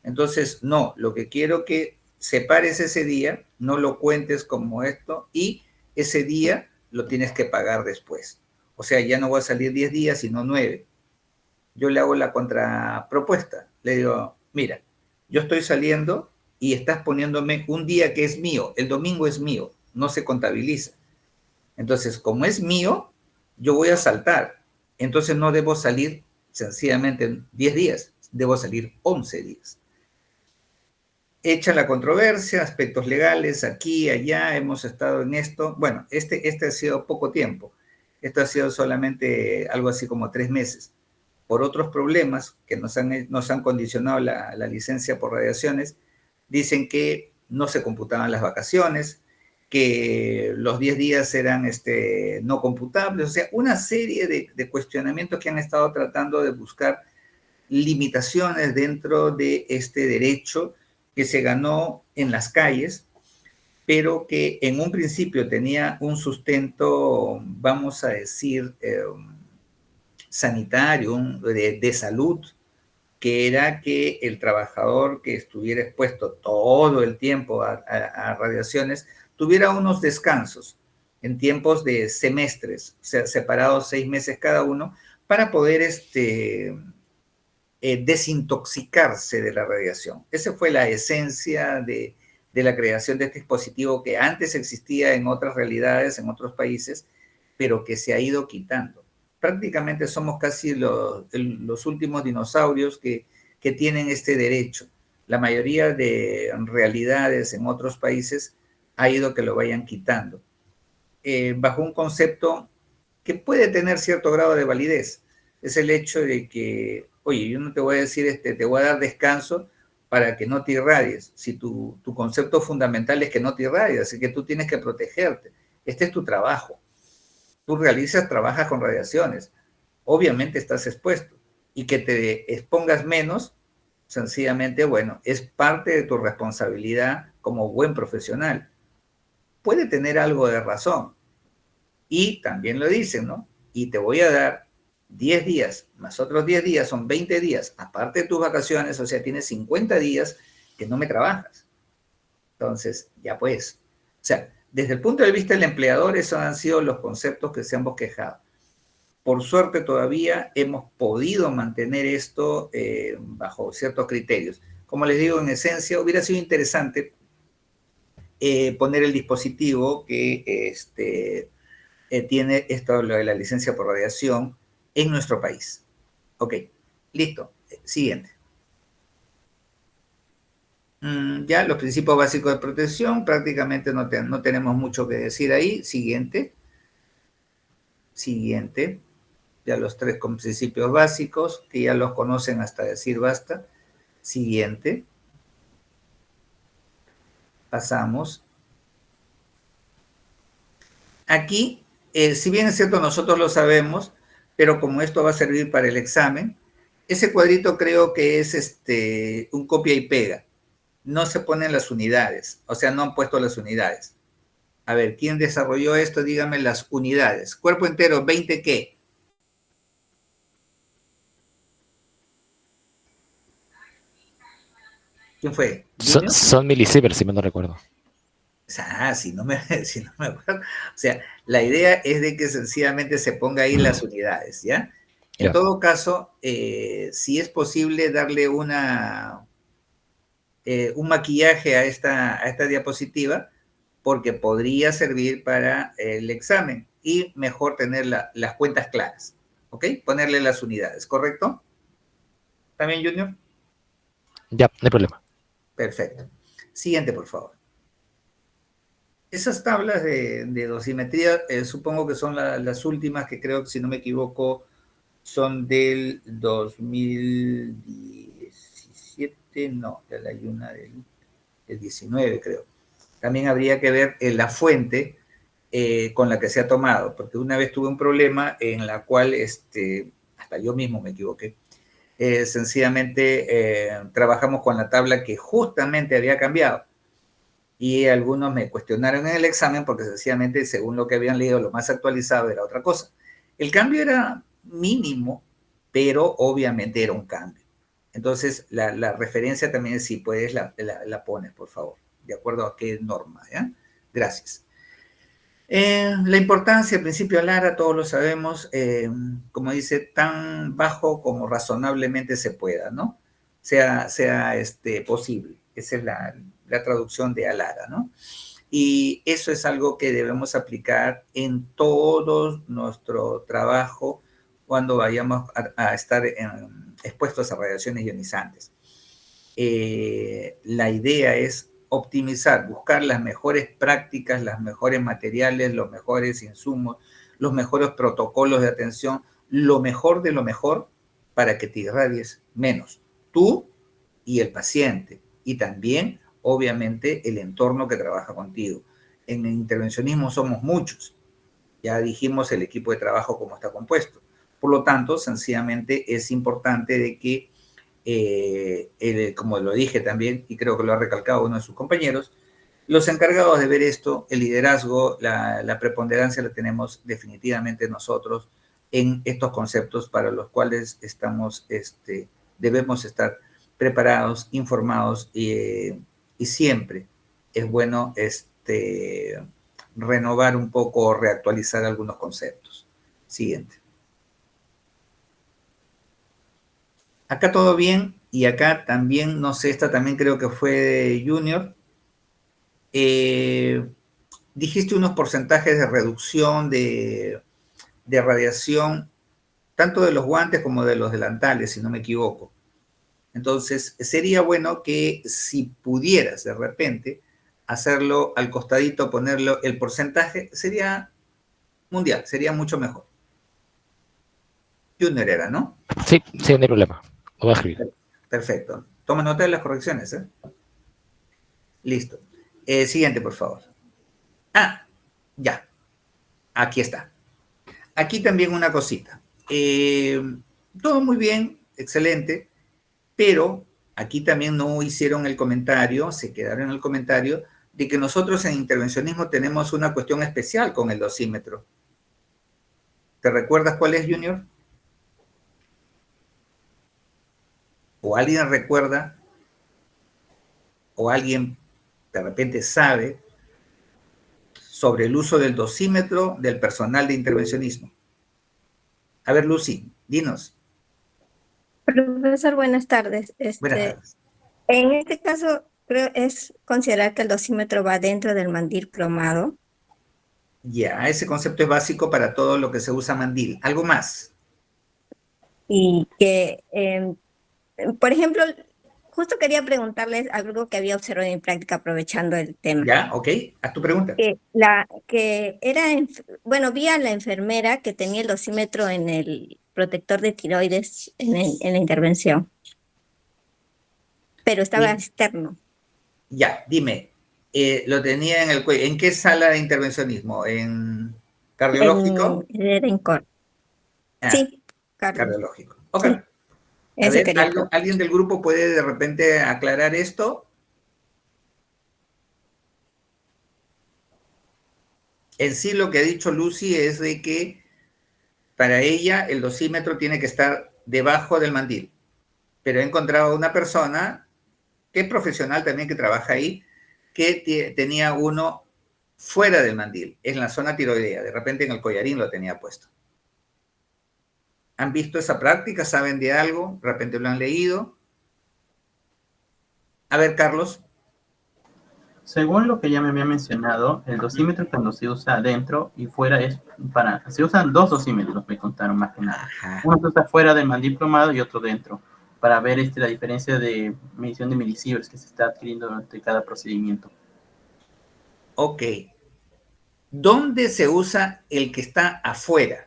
Speaker 1: Entonces, no, lo que quiero que separes ese día, no lo cuentes como esto, y ese día lo tienes que pagar después. O sea, ya no voy a salir 10 días, sino 9. Yo le hago la contrapropuesta. Le digo, mira, yo estoy saliendo y estás poniéndome un día que es mío. El domingo es mío, no se contabiliza. Entonces, como es mío, yo voy a saltar. Entonces no debo salir sencillamente 10 días, debo salir 11 días. Hecha la controversia, aspectos legales, aquí, allá, hemos estado en esto. Bueno, este ha sido poco tiempo. Esto ha sido solamente algo así como 3 meses. Por otros problemas que nos han condicionado la licencia por radiaciones, dicen que no se computaban las vacaciones, que los 10 días eran no computables, o sea, una serie de cuestionamientos que han estado tratando de buscar limitaciones dentro de este derecho que se ganó en las calles, pero que en un principio tenía un sustento, vamos a decir, sanitario, de salud, que era que el trabajador que estuviera expuesto todo el tiempo a radiaciones tuviera unos descansos en tiempos de semestres, o sea, separados 6 meses cada uno, para poder desintoxicarse de la radiación. Esa fue la esencia de la creación de este dispositivo que antes existía en otras realidades, en otros países, pero que se ha ido quitando. Prácticamente somos casi los últimos dinosaurios que tienen este derecho. La mayoría de realidades en otros países ha ido que lo vayan quitando, bajo un concepto que puede tener cierto grado de validez. Es el hecho de que, Oye, yo no te voy a decir, te voy a dar descanso para que no te irradies. Si tu concepto fundamental es que no te irradies, así que tú tienes que protegerte. Este es tu trabajo. Tú trabajas con radiaciones. Obviamente estás expuesto. Y que te expongas menos, sencillamente, bueno, es parte de tu responsabilidad como buen profesional. Puede tener algo de razón. Y también lo dicen, ¿no? Y te voy a dar 10 días, más otros 10 días, son 20 días, aparte de tus vacaciones, o sea, tienes 50 días que no me trabajas. Entonces, ya pues. O sea, desde el punto de vista del empleador, esos han sido los conceptos que se han bosquejado. Por suerte todavía hemos podido mantener esto bajo ciertos criterios. Como les digo, en esencia, hubiera sido interesante poner el dispositivo que tiene esto, lo de la licencia por radiación, en nuestro país. Ok, listo. Siguiente. Ya, los principios básicos de protección, prácticamente no tenemos mucho que decir ahí. Siguiente. Siguiente. Ya los 3 principios básicos, que ya los conocen hasta decir basta. Siguiente. Pasamos. Aquí, si bien es cierto, nosotros lo sabemos, pero como esto va a servir para el examen, ese cuadrito creo que es un copia y pega. No se ponen las unidades, o sea, no han puesto las unidades. A ver, ¿quién desarrolló esto? Dígame las unidades. Cuerpo entero, 20 ¿qué? ¿Quién fue?
Speaker 4: Son milisieverts, si me no recuerdo.
Speaker 1: Si no me acuerdo. O sea, la idea es de que sencillamente se ponga ahí las unidades, ¿ya? En todo caso, si es posible darle un maquillaje a esta diapositiva, porque podría servir para el examen y mejor tener las cuentas claras, ¿ok? Ponerle las unidades, ¿correcto? ¿También, Junior?
Speaker 4: Ya, no hay problema.
Speaker 1: Perfecto. Siguiente, por favor. Esas tablas de dosimetría, supongo que son las últimas, que creo que, si no me equivoco, son del 2017, no, hay una del 19, creo. También habría que ver la fuente con la que se ha tomado, porque una vez tuve un problema en la cual, hasta yo mismo me equivoqué. Sencillamente trabajamos con la tabla que justamente había cambiado. Y algunos me cuestionaron en el examen porque sencillamente, según lo que habían leído, lo más actualizado era otra cosa. El cambio era mínimo, pero obviamente era un cambio. Entonces, la referencia también, si puedes, la pones, por favor, de acuerdo a qué norma, ¿ya? Gracias. La importancia, el principio Lara, todos lo sabemos, como dice, tan bajo como razonablemente se pueda, ¿no? Sea posible. Esa es la traducción de Alara, ¿no? Y eso es algo que debemos aplicar en todo nuestro trabajo cuando vayamos a estar expuestos a radiaciones ionizantes. La idea es optimizar, buscar las mejores prácticas, los mejores materiales, los mejores insumos, los mejores protocolos de atención, lo mejor de lo mejor para que te irradies menos, tú y el paciente, y también, obviamente, el entorno que trabaja contigo. En el intervencionismo somos muchos. Ya dijimos el equipo de trabajo cómo está compuesto. Por lo tanto, sencillamente es importante de que, como lo dije también, y creo que lo ha recalcado uno de sus compañeros, los encargados de ver esto, el liderazgo, la preponderancia la tenemos definitivamente nosotros en estos conceptos para los cuales debemos estar preparados, informados, y siempre es bueno renovar un poco o reactualizar algunos conceptos. Siguiente. Acá todo bien, y acá también, no sé, esta también creo que fue de Junior. Dijiste unos porcentajes de reducción de radiación, tanto de los guantes como de los delantales, si no me equivoco. Entonces, sería bueno que si pudieras de repente hacerlo al costadito, ponerlo el porcentaje, sería mundial, sería mucho mejor. Junior era, ¿no?
Speaker 4: Sí, no hay problema. Lo voy a escribir.
Speaker 1: Perfecto. Toma nota de las correcciones, ¿eh? Listo. Siguiente, por favor. Ah, ya. Aquí está. Aquí también una cosita. Todo muy bien, excelente, pero aquí también no hicieron el comentario, se quedaron en el comentario, de que nosotros en intervencionismo tenemos una cuestión especial con el dosímetro. ¿Te recuerdas cuál es, Junior? ¿O alguien recuerda? ¿O alguien de repente sabe sobre el uso del dosímetro del personal de intervencionismo? A ver, Lucy, dinos.
Speaker 7: Profesor, buenas tardes.
Speaker 1: Buenas tardes.
Speaker 7: En este caso, creo es considerar que el dosímetro va dentro del mandil plomado.
Speaker 1: Ya, ese concepto es básico para todo lo que se usa mandil. ¿Algo más?
Speaker 7: Y que, por ejemplo, justo quería preguntarles algo que había observado en mi práctica aprovechando el tema.
Speaker 1: Ya, ok, haz tu pregunta.
Speaker 7: Bueno, vi a la enfermera que tenía el dosímetro en el protector de tiroides en la intervención, pero estaba externo.
Speaker 1: Ya, dime, lo tenía en el cuello. ¿En qué sala de intervencionismo? ¿En cardiológico?
Speaker 7: En cor. Sí,
Speaker 1: cardiológico. Ok.
Speaker 7: Sí,
Speaker 1: A
Speaker 7: eso
Speaker 1: ver,
Speaker 7: quería preguntar.
Speaker 1: ¿alguien del grupo puede de repente aclarar esto? En sí lo que ha dicho Lucy es de que para ella el dosímetro tiene que estar debajo del mandil. Pero he encontrado una persona que es profesional también que trabaja ahí, que tenía uno fuera del mandil, en la zona tiroidea. De repente en el collarín lo tenía puesto. ¿Han visto esa práctica? ¿Saben de algo? ¿De repente lo han leído? A ver, Carlos.
Speaker 5: Según lo que ya me había mencionado, el dosímetro cuando se usa adentro y fuera se usan dos dosímetros, me contaron más que nada.
Speaker 1: Ajá.
Speaker 5: Uno está fuera del mandil plomado y otro dentro, para ver la diferencia de medición de milisieverts que se está adquiriendo durante cada procedimiento.
Speaker 1: Ok. ¿Dónde se usa el que está afuera?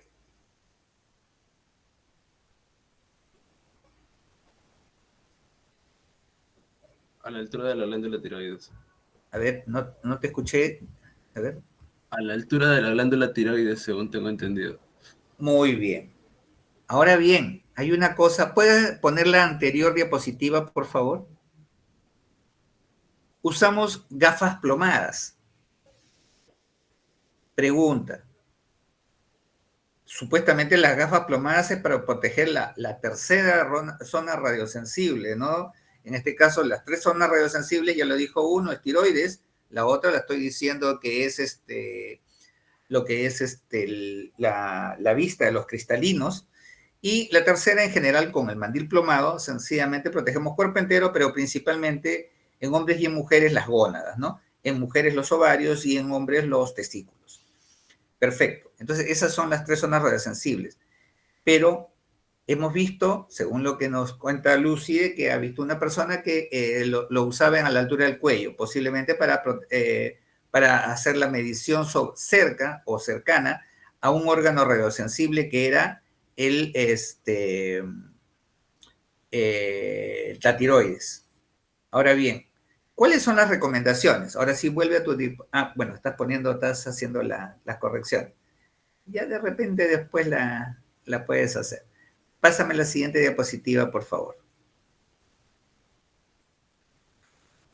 Speaker 8: A la altura de la glándula tiroides.
Speaker 1: A ver, no te escuché. A ver.
Speaker 8: A la altura de la glándula tiroides, según tengo entendido.
Speaker 1: Muy bien. Ahora bien, hay una cosa. ¿Puedes poner la anterior diapositiva, por favor? Usamos gafas plomadas. Pregunta. Supuestamente las gafas plomadas es para proteger la tercera zona radiosensible, ¿no? En este caso, las tres zonas radiosensibles, ya lo dijo uno, es tiroides, la otra la estoy diciendo que es lo que es la vista de los cristalinos, y la tercera en general con el mandil plomado, sencillamente protegemos cuerpo entero, pero principalmente en hombres y en mujeres las gónadas, ¿no? En mujeres los ovarios y en hombres los testículos. Perfecto. Entonces, esas son las tres zonas radiosensibles. Pero hemos visto, según lo que nos cuenta Lucy, que ha visto una persona que lo usaba a la altura del cuello, posiblemente para hacer la medición cerca o cercana a un órgano radiosensible que era la tiroides. Ahora bien, ¿cuáles son las recomendaciones? Ahora sí, vuelve a tu... bueno, estás haciendo la corrección. Ya de repente después la puedes hacer. Pásame la siguiente diapositiva, por favor.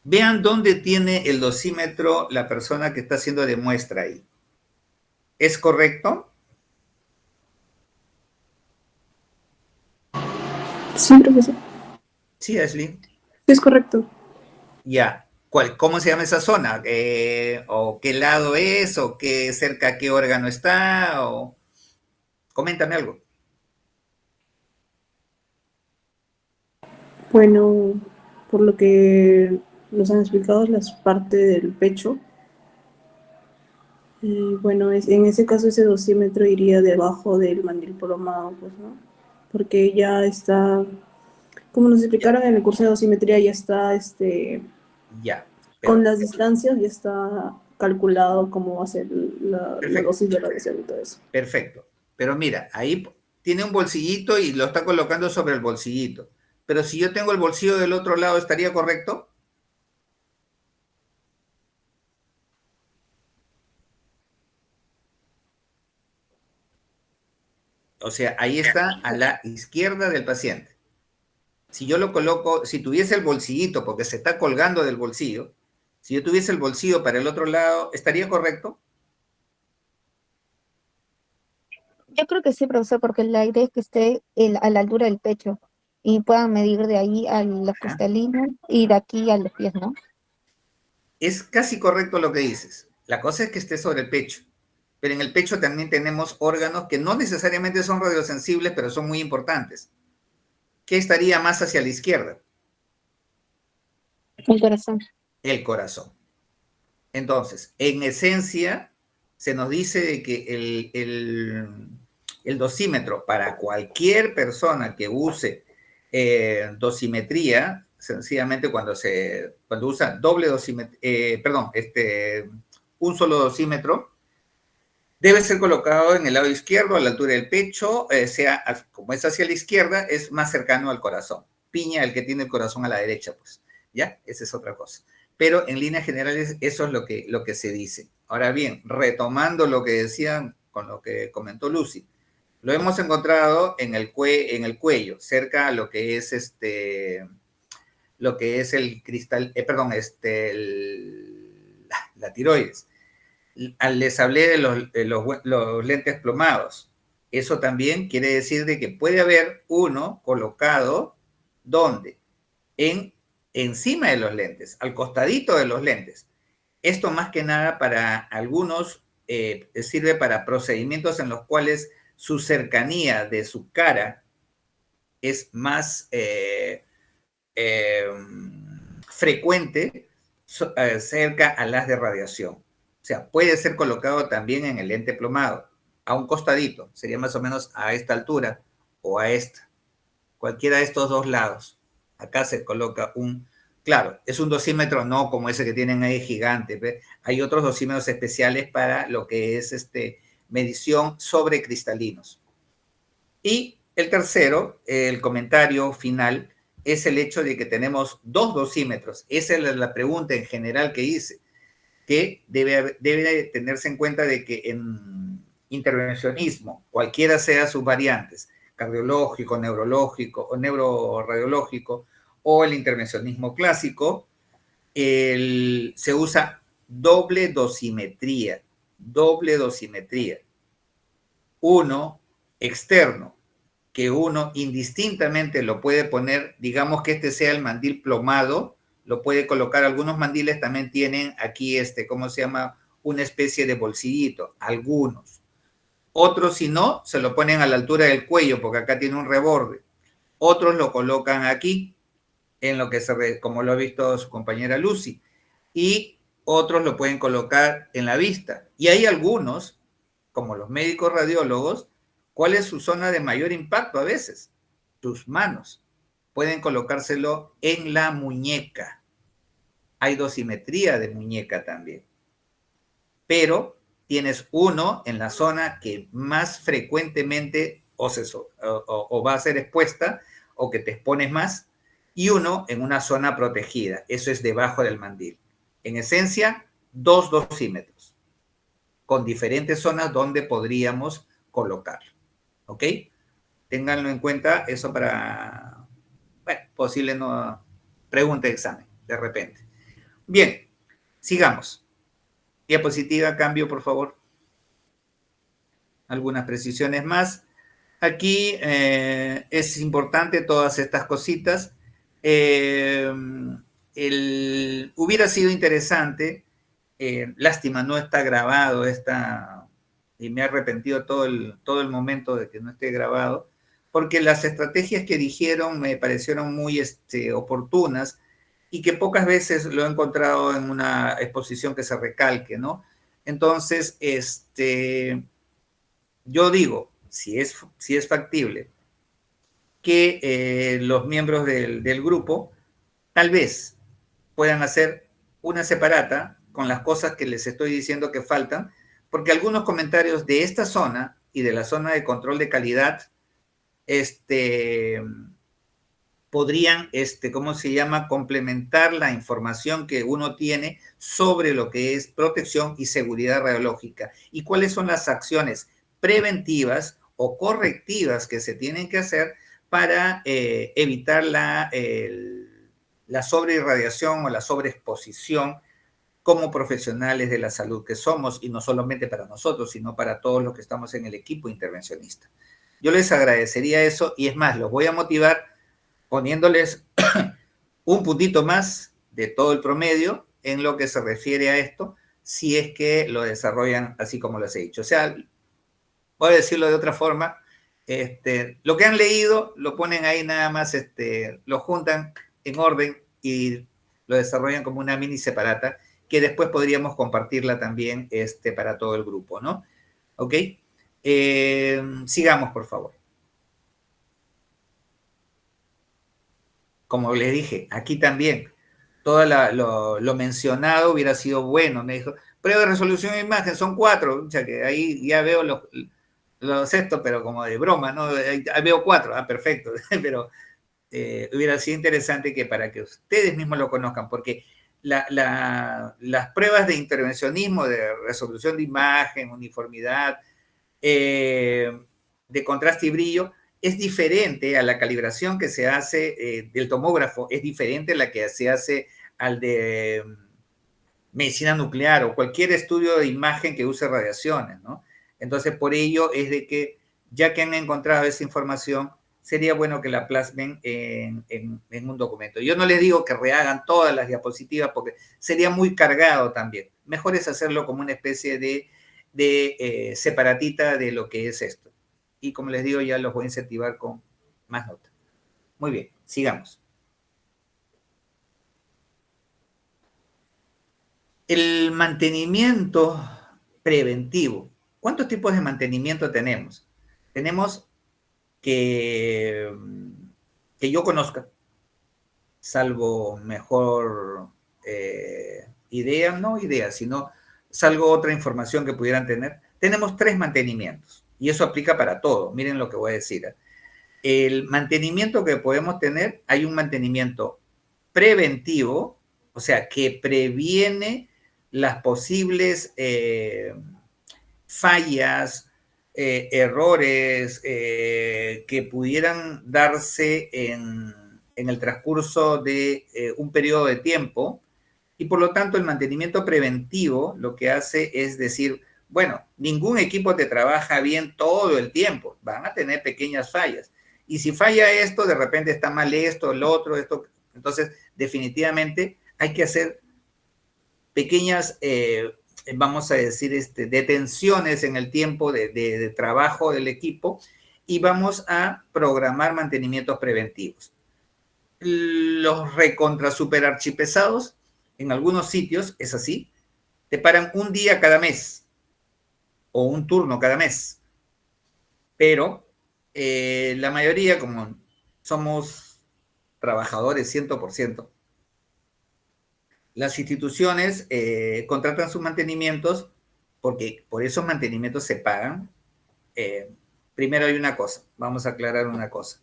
Speaker 1: Vean dónde tiene el dosímetro la persona que está haciendo de muestra ahí. ¿Es correcto?
Speaker 9: Sí, profesor.
Speaker 1: Sí, Ashley.
Speaker 9: Es correcto.
Speaker 1: Ya. ¿Cómo se llama esa zona? ¿O qué lado es? ¿O qué cerca a qué órgano está? O... Coméntame algo.
Speaker 9: Bueno, por lo que nos han explicado, es la parte del pecho. Bueno, en ese caso ese dosímetro iría debajo del mandil plomado, pues, ¿no? Porque ya está, como nos explicaron en el curso de dosimetría, ya está,
Speaker 1: Ya.
Speaker 9: con las distancias ya está calculado cómo va a ser la dosis de radiación y todo eso.
Speaker 1: Perfecto. Pero mira, ahí tiene un bolsillito y lo está colocando sobre el bolsillito. pero si yo tengo el bolsillo del otro lado, ¿estaría correcto? O sea, ahí está a la izquierda del paciente. Si yo lo coloco, si tuviese el bolsillito, porque se está colgando del bolsillo, si yo tuviese el bolsillo para el otro lado, ¿estaría correcto?
Speaker 10: Yo creo que sí, profesor, porque la idea es que esté a la altura del pecho y puedan medir de ahí a los cristalinos y de aquí a los pies, ¿no?
Speaker 1: Es casi correcto lo que dices. La cosa es que esté sobre el pecho. Pero en el pecho también tenemos órganos que no necesariamente son radiosensibles, pero son muy importantes. ¿Qué estaría más hacia la izquierda?
Speaker 10: El corazón.
Speaker 1: El corazón. Entonces, en esencia, se nos dice de que el dosímetro para cualquier persona que use dosimetría, sencillamente cuando usa doble dosimetría, un solo dosímetro, debe ser colocado en el lado izquierdo, a la altura del pecho, como es hacia la izquierda, es más cercano al corazón. Piña, el que tiene el corazón a la derecha, pues, ¿ya? Esa es otra cosa. Pero en líneas generales eso es lo que se dice. Ahora bien, retomando lo que decían con lo que comentó Lucy, lo hemos encontrado en el cuello, cerca a lo que es el cristal, la tiroides. Les hablé de los lentes plomados. Eso también quiere decir de que puede haber uno colocado, ¿dónde? Encima de los lentes, al costadito de los lentes. Esto más que nada para algunos sirve para procedimientos en los cuales su cercanía de su cara es más frecuente cerca a las de radiación. O sea, puede ser colocado también en el lente plomado, a un costadito, sería más o menos a esta altura o a esta, cualquiera de estos dos lados. Acá se coloca claro, es un dosímetro no como ese que tienen ahí gigante, ¿ve? Hay otros dosímetros especiales para lo que es medición sobre cristalinos. Y el tercero, el comentario final, es el hecho de que tenemos dos dosímetros. Esa es la pregunta en general que hice, que debe tenerse en cuenta de que en intervencionismo, cualquiera sea sus variantes, cardiológico, neurológico o neuroradiológico, o el intervencionismo clásico, se usa doble dosimetría. Uno externo, que uno indistintamente lo puede poner, digamos que este sea el mandil plomado, lo puede colocar, algunos mandiles también tienen aquí ¿cómo se llama? Una especie de bolsillito, algunos. Otros, si no, se lo ponen a la altura del cuello, porque acá tiene un reborde. Otros lo colocan aquí, en lo que como lo ha visto su compañera Lucy, y otros lo pueden colocar en la vista. Y hay algunos, como los médicos radiólogos, ¿cuál es su zona de mayor impacto a veces? Sus manos. Pueden colocárselo en la muñeca. Hay dosimetría de muñeca también. Pero tienes uno en la zona que más frecuentemente o va a ser expuesta o que te expones más, y uno en una zona protegida. Eso es debajo del mandil. En esencia, dos dosímetros con diferentes zonas donde podríamos colocarlo. ¿Ok? Ténganlo en cuenta, eso para, posible pregunta de examen, de repente. Bien, sigamos. Diapositiva, cambio, por favor. Algunas precisiones más. Aquí es importante todas estas cositas. Hubiera sido interesante, lástima no está grabado, y me he arrepentido todo el momento de que no esté grabado, porque las estrategias que dijeron me parecieron muy oportunas y que pocas veces lo he encontrado en una exposición que se recalque, ¿no? Entonces, yo digo, si es factible, que los miembros del grupo tal vez puedan hacer una separata con las cosas que les estoy diciendo que faltan, porque algunos comentarios de esta zona y de la zona de control de calidad podrían, ¿cómo se llama?, complementar la información que uno tiene sobre lo que es protección y seguridad radiológica y cuáles son las acciones preventivas o correctivas que se tienen que hacer para evitar la sobreirradiación o la sobreexposición como profesionales de la salud que somos, y no solamente para nosotros, sino para todos los que estamos en el equipo intervencionista. Yo les agradecería eso, y es más, los voy a motivar poniéndoles un puntito más de todo el promedio en lo que se refiere a esto, si es que lo desarrollan así como les he dicho. O sea, voy a decirlo de otra forma, lo que han leído lo ponen ahí nada más, lo juntan en orden y lo desarrollan como una mini separata, que después podríamos compartirla también para todo el grupo, ¿no? ¿Ok? Sigamos, por favor. Como les dije, aquí también, todo lo mencionado hubiera sido bueno. Me dijo, prueba de resolución de imagen, son 4. O sea, que ahí ya veo los estos, pero como de broma, ¿no? Ahí veo 4, perfecto. Pero hubiera sido interesante que para que ustedes mismos lo conozcan, porque las pruebas de intervencionismo, de resolución de imagen, uniformidad, de contraste y brillo, es diferente a la calibración que se hace del tomógrafo, es diferente a la que se hace al de medicina nuclear o cualquier estudio de imagen que use radiaciones, ¿no? Entonces, por ello es de que, ya que han encontrado esa información, sería bueno que la plasmen en un documento. Yo no les digo que rehagan todas las diapositivas porque sería muy cargado también. Mejor es hacerlo como una especie de separatita de lo que es esto. Y como les digo, ya los voy a incentivar con más notas. Muy bien, sigamos. El mantenimiento preventivo. ¿Cuántos tipos de mantenimiento tenemos? Tenemos que yo conozca, salvo mejor idea, sino salvo otra información que pudieran tener. Tenemos 3 mantenimientos, y eso aplica para todo. Miren lo que voy a decir. El mantenimiento que podemos tener, hay un mantenimiento preventivo, o sea, que previene las posibles fallas, errores que pudieran darse en el transcurso de un periodo de tiempo, y por lo tanto el mantenimiento preventivo lo que hace es decir, bueno, ningún equipo te trabaja bien todo el tiempo, van a tener pequeñas fallas, y si falla esto, de repente está mal esto, el otro, esto, entonces definitivamente hay que hacer pequeñas vamos a decir, detenciones en el tiempo de trabajo del equipo, y vamos a programar mantenimientos preventivos. Los recontra super archipesados, en algunos sitios es así, te paran un día cada mes o un turno cada mes, pero la mayoría, como somos trabajadores 100%, las instituciones contratan sus mantenimientos porque por esos mantenimientos se pagan. Primero hay una cosa, vamos a aclarar una cosa.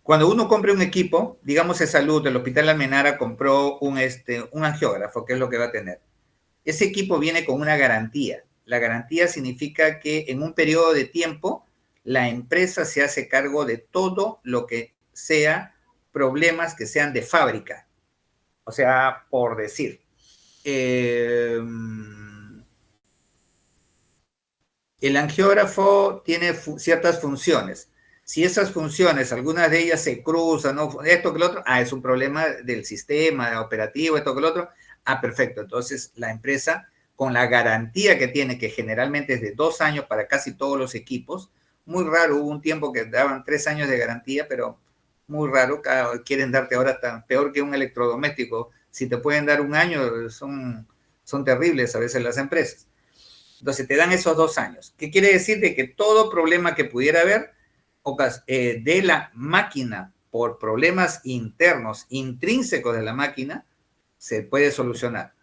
Speaker 1: Cuando uno compra un equipo, digamos de salud, el Hospital Almenara compró un angiógrafo, que es lo que va a tener. Ese equipo viene con una garantía. La garantía significa que en un periodo de tiempo la empresa se hace cargo de todo lo que sea problemas que sean de fábrica. O sea, por decir, el angiógrafo tiene ciertas funciones. Si esas funciones, algunas de ellas se cruzan, ¿no? Esto que lo otro, es un problema del sistema operativo, esto que lo otro, perfecto. Entonces, la empresa, con la garantía que tiene, que generalmente es de 2 años para casi todos los equipos, muy raro, hubo un tiempo que daban 3 años de garantía, pero muy raro, quieren darte ahora tan peor que un electrodoméstico. Si te pueden dar 1 año, son terribles a veces las empresas. Entonces te dan esos 2 años. ¿Qué quiere decir? De que todo problema que pudiera haber de la máquina por problemas internos, intrínsecos de la máquina, se puede solucionar.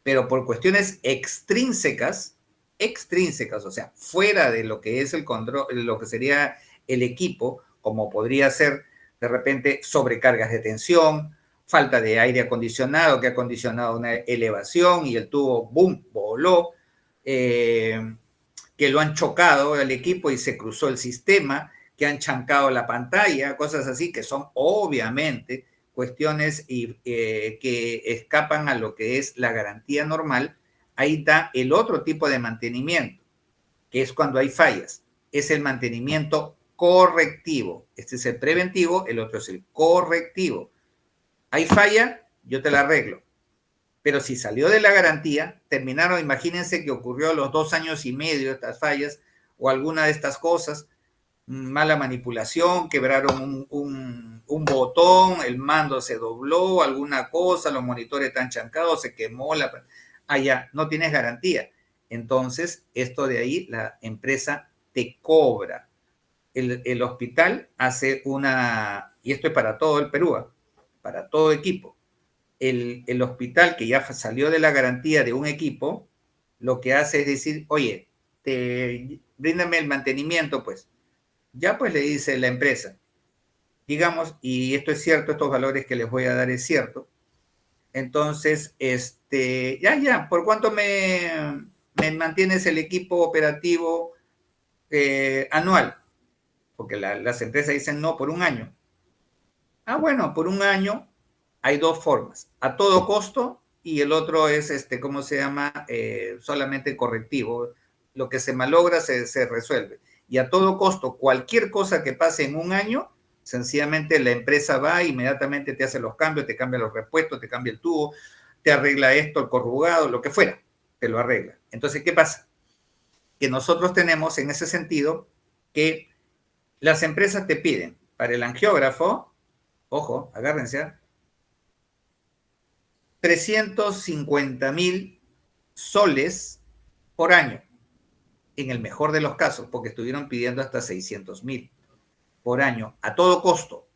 Speaker 1: Pero por cuestiones extrínsecas, o sea, fuera de lo que es el control, lo que sería el equipo, como podría ser de repente sobrecargas de tensión, falta de aire acondicionado que ha acondicionado una elevación y el tubo, boom, voló, que lo han chocado el equipo y se cruzó el sistema, que han chancado la pantalla, cosas así que son obviamente cuestiones que escapan a lo que es la garantía normal. Ahí está el otro tipo de mantenimiento, que es cuando hay fallas. Es el mantenimiento correctivo. Este es el preventivo, el otro es el correctivo. Hay falla, yo te la arreglo. Pero si salió de la garantía, terminaron, imagínense que ocurrió a los 2 años y medio estas fallas o alguna de estas cosas, mala manipulación, quebraron un botón, el mando se dobló, alguna cosa, los monitores están chancados, se quemó ya, no tienes garantía. Entonces, esto de ahí, la empresa te cobra. El hospital hace y esto es para todo el Perú, para todo equipo. El hospital que ya salió de la garantía de un equipo, lo que hace es decir, oye, bríndame el mantenimiento, pues. Ya pues le dice la empresa, digamos, y esto es cierto, estos valores que les voy a dar es cierto. Entonces, ya, ¿por cuánto me mantienes el equipo operativo anual? Porque las empresas dicen no, por un año. Bueno, por un año hay 2 formas, a todo costo y el otro es, ¿cómo se llama? Solamente correctivo. Lo que se malogra se resuelve. Y a todo costo, cualquier cosa que pase en un año, sencillamente la empresa va e inmediatamente te hace los cambios, te cambia los repuestos, te cambia el tubo, te arregla esto, el corrugado, lo que fuera, te lo arregla. Entonces, ¿qué pasa? Que nosotros tenemos en ese sentido que las empresas te piden para el angiógrafo, ojo, agárrense, 350.000 soles por año, en el mejor de los casos, porque estuvieron pidiendo hasta 600.000 por año, a todo costo.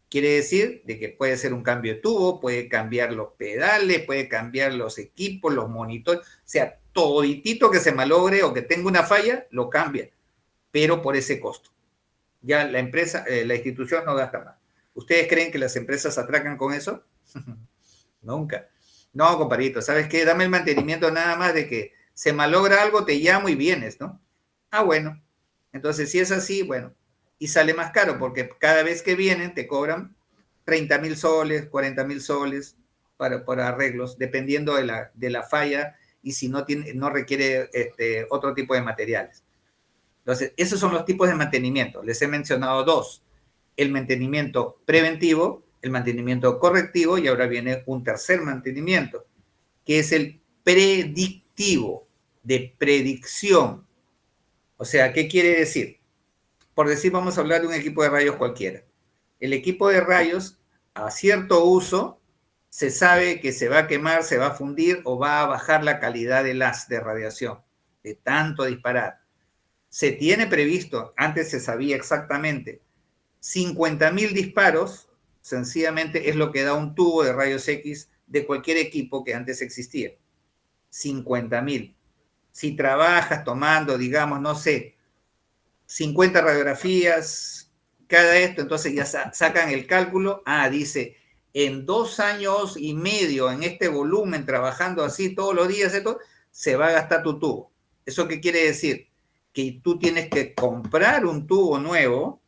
Speaker 1: Quiere decir de que puede ser un cambio de tubo, puede cambiar los pedales, puede cambiar los equipos, los monitores, o sea, toditito que se malogre o que tenga una falla, lo cambia, pero por ese costo. Ya la empresa, la institución no gasta más. ¿Ustedes creen que las empresas atracan con eso? Nunca. No, compadrito, ¿sabes qué? Dame el mantenimiento nada más de que se malogra algo, te llamo y vienes, ¿no? Bueno. Entonces, si es así, bueno, y sale más caro porque cada vez que vienen te cobran 30.000 soles, 40.000 soles por arreglos, dependiendo de la falla y si no requiere otro tipo de materiales. Entonces, esos son los tipos de mantenimiento. Les he mencionado 2. El mantenimiento preventivo, el mantenimiento correctivo y ahora viene un tercer mantenimiento, que es el predictivo, de predicción. O sea, ¿qué quiere decir? Por decir, vamos a hablar de un equipo de rayos cualquiera. El equipo de rayos, a cierto uso, se sabe que se va a quemar, se va a fundir o va a bajar la calidad del haz de radiación, de tanto disparar. Se tiene previsto, antes se sabía exactamente, 50.000 disparos, sencillamente es lo que da un tubo de rayos X de cualquier equipo que antes existía. 50.000. Si trabajas tomando, digamos, no sé, 50 radiografías, cada esto, entonces ya sacan el cálculo. Dice, en 2 años y medio, en este volumen, trabajando así todos los días, se va a gastar tu tubo. ¿Eso qué quiere decir? Que tú tienes que comprar un tubo nuevo,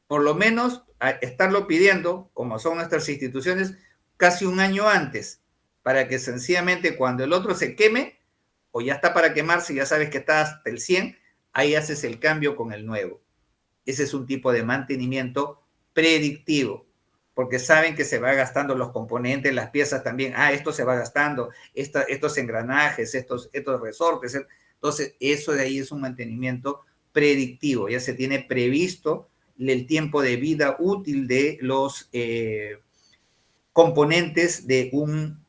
Speaker 1: por lo menos estarlo pidiendo, como son nuestras instituciones, casi un año antes, para que sencillamente cuando el otro se queme, o ya está para quemarse, ya sabes que está hasta el 100, ahí haces el cambio con el nuevo. Ese es un tipo de mantenimiento predictivo, porque saben que se va gastando los componentes, las piezas también. Esto se va gastando, estos engranajes, estos resortes. Entonces, eso de ahí es un mantenimiento predictivo. Ya se tiene previsto el tiempo de vida útil de los componentes de un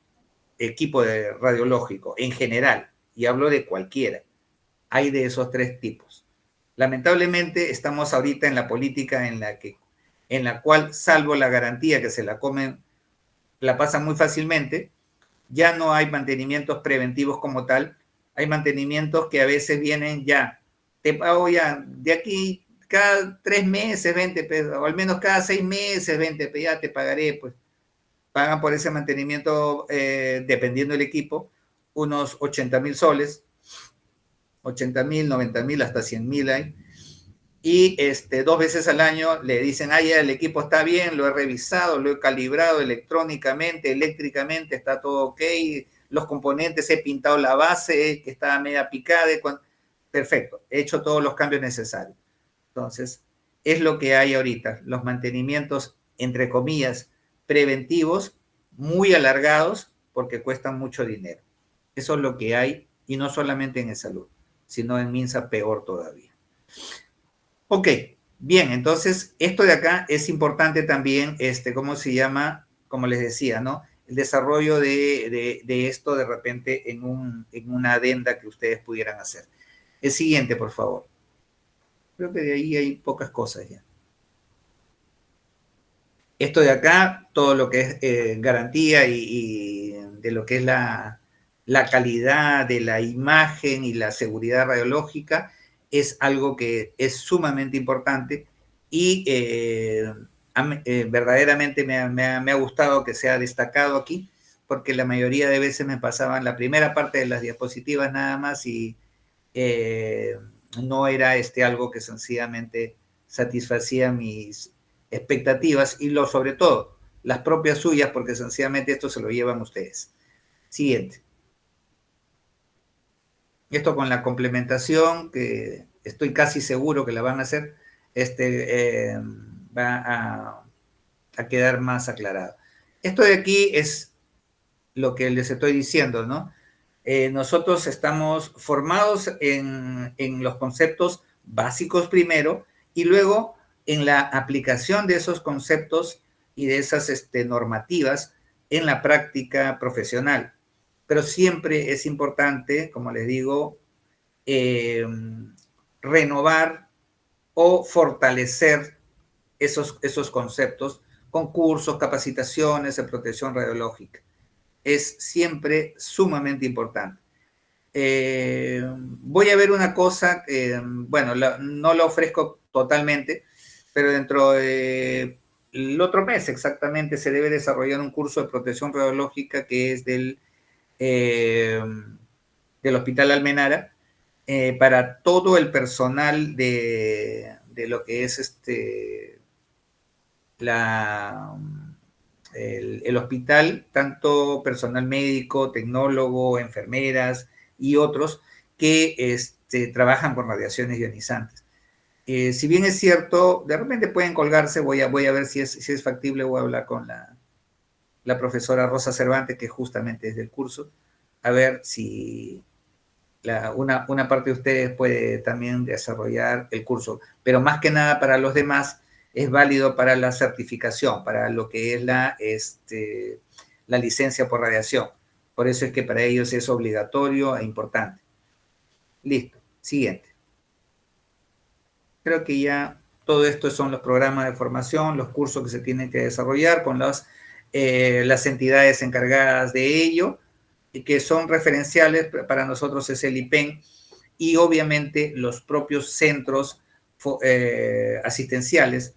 Speaker 1: equipo radiológico en general. Y hablo de cualquiera. Hay de esos 3 tipos. Lamentablemente estamos ahorita en la política en la cual, salvo la garantía que se la comen, la pasan muy fácilmente, ya no hay mantenimientos preventivos como tal. Hay mantenimientos que a veces vienen ya, te pago ya, de aquí cada 3 meses, 20 pesos, o al menos cada 6 meses, 20 pesos, ya te pagaré, pues. Pagan por ese mantenimiento, dependiendo del equipo, unos 80.000 soles, 80.000, 90.000, hasta 100.000 hay. Y 2 veces al año le dicen, ya el equipo está bien, lo he revisado, lo he calibrado electrónicamente, eléctricamente, está todo ok, los componentes, he pintado la base, que estaba media picada, perfecto, he hecho todos los cambios necesarios. Entonces, es lo que hay ahorita, los mantenimientos, entre comillas, preventivos, muy alargados, porque cuestan mucho dinero. Eso es lo que hay, y no solamente en salud, sino en MINSA peor todavía. Ok, bien, entonces, esto de acá es importante también, ¿cómo se llama? Como les decía, ¿no? El desarrollo de esto de repente en una adenda que ustedes pudieran hacer. El siguiente, por favor. Creo que de ahí hay pocas cosas ya. Esto de acá, todo lo que es garantía y de lo que es la calidad de la imagen y la seguridad radiológica, es algo que es sumamente importante y verdaderamente me ha gustado que sea destacado aquí, porque la mayoría de veces me pasaban la primera parte de las diapositivas nada más y no era algo que sencillamente satisfacía mis expectativas y sobre todo las propias suyas, porque sencillamente esto se lo llevan ustedes. Siguiente. Esto con la complementación, que estoy casi seguro que la van a hacer, va a quedar más aclarado. Esto de aquí es lo que les estoy diciendo, ¿no? Nosotros estamos formados en los conceptos básicos primero y luego en la aplicación de esos conceptos y de esas normativas en la práctica profesional. Pero siempre es importante, como les digo, renovar o fortalecer esos conceptos con cursos, capacitaciones en protección radiológica. Es siempre sumamente importante. Voy a ver una cosa, bueno, no la ofrezco totalmente, pero dentro del otro mes exactamente se debe desarrollar un curso de protección radiológica que es del Hospital Almenara, para todo el personal de lo que es el hospital, tanto personal médico, tecnólogo, enfermeras y otros que trabajan con radiaciones ionizantes. Si bien es cierto, de repente pueden colgarse, voy a ver si es factible, voy a hablar con la profesora Rosa Cervantes, que justamente es del curso, a ver si una parte de ustedes puede también desarrollar el curso, pero más que nada para los demás es válido para la certificación, para lo que es la licencia por radiación. Por eso es que para ellos es obligatorio e importante. Listo, siguiente. Creo que ya todo esto son los programas de formación, los cursos que se tienen que desarrollar con las entidades encargadas de ello, y que son referenciales para nosotros, es el IPEN, y obviamente los propios centros asistenciales.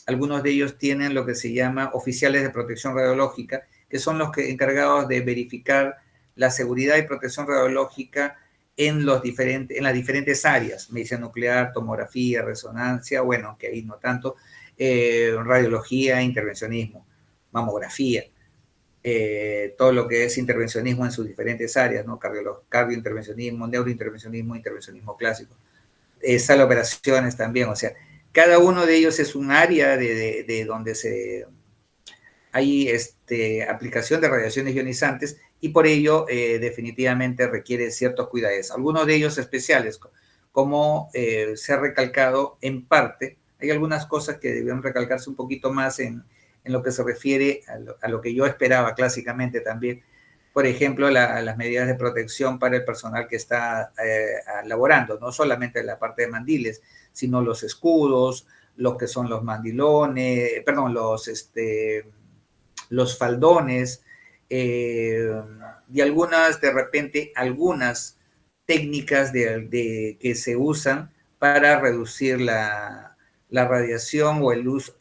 Speaker 1: Algunos de ellos tienen lo que se llama oficiales de protección radiológica, que son los encargados de verificar la seguridad y protección radiológica en las diferentes áreas, medicina nuclear, tomografía, resonancia, bueno, que ahí no tanto, radiología, intervencionismo, mamografía, todo lo que es intervencionismo en sus diferentes áreas, ¿no? Cardiointervencionismo, neurointervencionismo, intervencionismo clásico, sala de operaciones también, o sea, cada uno de ellos es un área de donde hay aplicación de radiaciones ionizantes y por ello definitivamente requiere ciertos cuidados. Algunos de ellos especiales, como se ha recalcado en parte, hay algunas cosas que deben recalcarse un poquito más en lo que se refiere a lo que yo esperaba clásicamente también. Por ejemplo, las medidas de protección para el personal que está laborando, no solamente la parte de mandiles, sino los escudos, lo que son los mandilones, perdón, los faldones, y de repente, algunas técnicas que se usan para reducir la la radiación o el uso,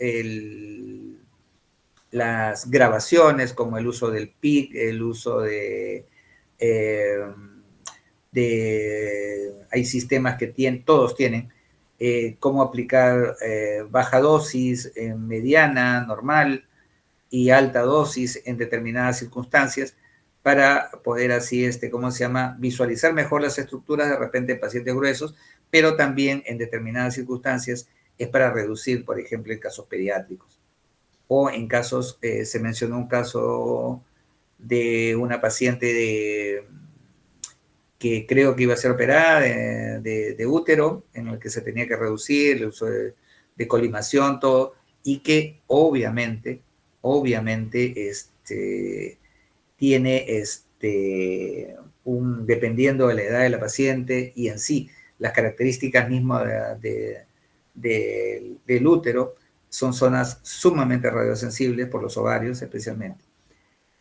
Speaker 1: las grabaciones, como el uso del PIC, el uso hay sistemas que todos tienen, cómo aplicar baja dosis, mediana, normal y alta dosis en determinadas circunstancias para poder así, ¿cómo se llama? Visualizar mejor las estructuras de repente en pacientes gruesos, pero también en determinadas circunstancias es para reducir, por ejemplo, en casos pediátricos. O en casos, se mencionó un caso de una paciente que creo que iba a ser operada de útero, en el que se tenía que reducir el uso de colimación, todo, y que obviamente tiene dependiendo de la edad de la paciente y en sí, las características mismas del útero, son zonas sumamente radiosensibles por los ovarios especialmente.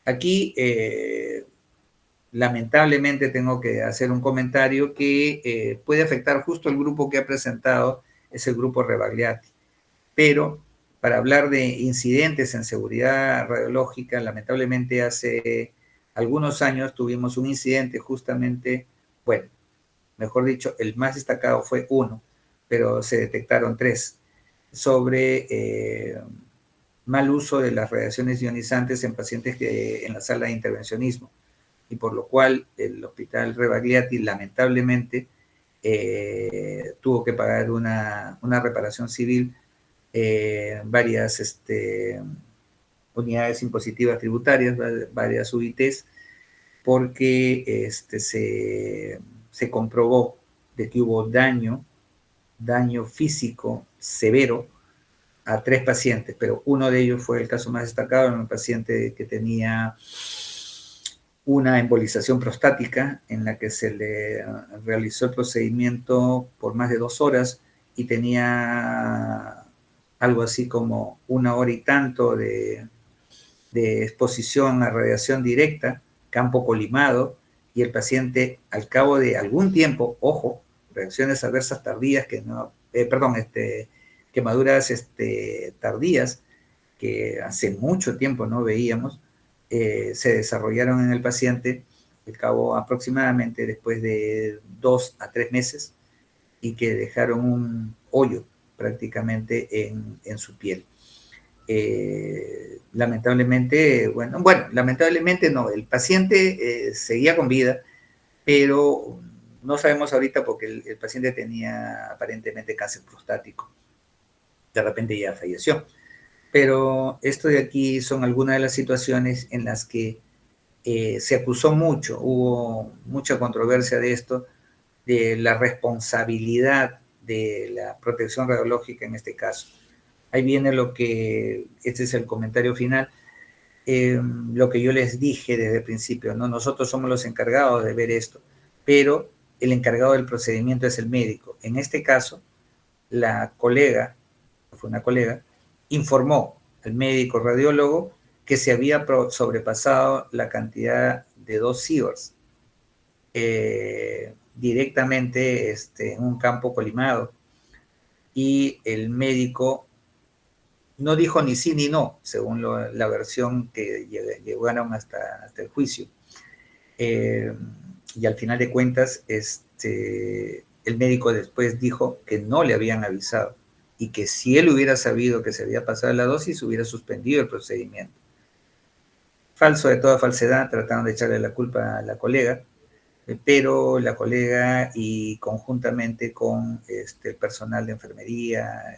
Speaker 1: Aquí, lamentablemente, tengo que hacer un comentario que puede afectar justo el grupo que ha presentado, es el grupo Rebagliati. Pero para hablar de incidentes en seguridad radiológica, lamentablemente hace algunos años tuvimos un incidente justamente, bueno, mejor dicho, el más destacado fue uno, pero se detectaron 3, sobre mal uso de las radiaciones ionizantes en pacientes en la sala de intervencionismo, y por lo cual el hospital Rebagliati lamentablemente tuvo que pagar una reparación civil, varias unidades impositivas tributarias, varias UITs, porque se comprobó de que hubo daño físico severo a 3 pacientes, pero uno de ellos fue el caso más destacado, en un paciente que tenía una embolización prostática en la que se le realizó el procedimiento por más de 2 horas y tenía algo así como 1 hora y tanto de exposición a radiación directa, campo colimado, y el paciente al cabo de algún tiempo, ojo, reacciones adversas tardías quemaduras tardías que hace mucho tiempo no veíamos, se desarrollaron en el paciente al cabo aproximadamente después de 2 a 3 meses y que dejaron un hoyo prácticamente en su piel. Lamentablemente, lamentablemente no, el paciente seguía con vida, pero no sabemos ahorita porque el paciente tenía aparentemente cáncer prostático. De repente ya falleció. Pero esto de aquí son algunas de las situaciones en las que se acusó mucho, hubo mucha controversia de esto, de la responsabilidad de la protección radiológica en este caso. Ahí viene este es el comentario final, lo que yo les dije desde el principio, ¿no? Nosotros somos los encargados de ver esto, pero el encargado del procedimiento es el médico. En este caso, la colega, fue una colega, informó al médico radiólogo que se había sobrepasado la cantidad de 2 sieverts directamente en un campo colimado, y el médico no dijo ni sí ni no, según la versión que llegaron hasta el juicio. Y al final de cuentas, el médico después dijo que no le habían avisado y que si él hubiera sabido que se había pasado la dosis, hubiera suspendido el procedimiento. Falso de toda falsedad, trataron de echarle la culpa a la colega, pero la colega y conjuntamente con el personal de enfermería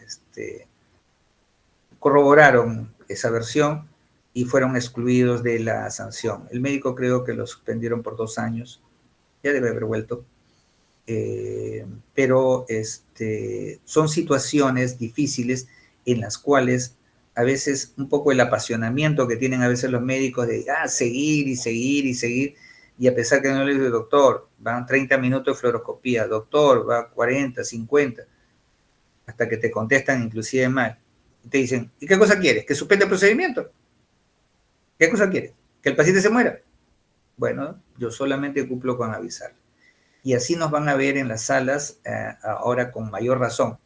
Speaker 1: corroboraron esa versión y fueron excluidos de la sanción. El médico creo que lo suspendieron por 2 años, ya debe haber vuelto, pero son situaciones difíciles en las cuales a veces un poco el apasionamiento que tienen a veces los médicos de seguir y seguir y seguir, y a pesar que no le digo, doctor, van 30 minutos de fluoroscopía, doctor, va 40, 50, hasta que te contestan inclusive mal. Y te dicen, ¿y qué cosa quieres? ¿Que suspenda el procedimiento? ¿Qué cosa quieres? ¿Que el paciente se muera? Bueno, yo solamente cumplo con avisar. Y así nos van a ver en las salas ahora con mayor razón,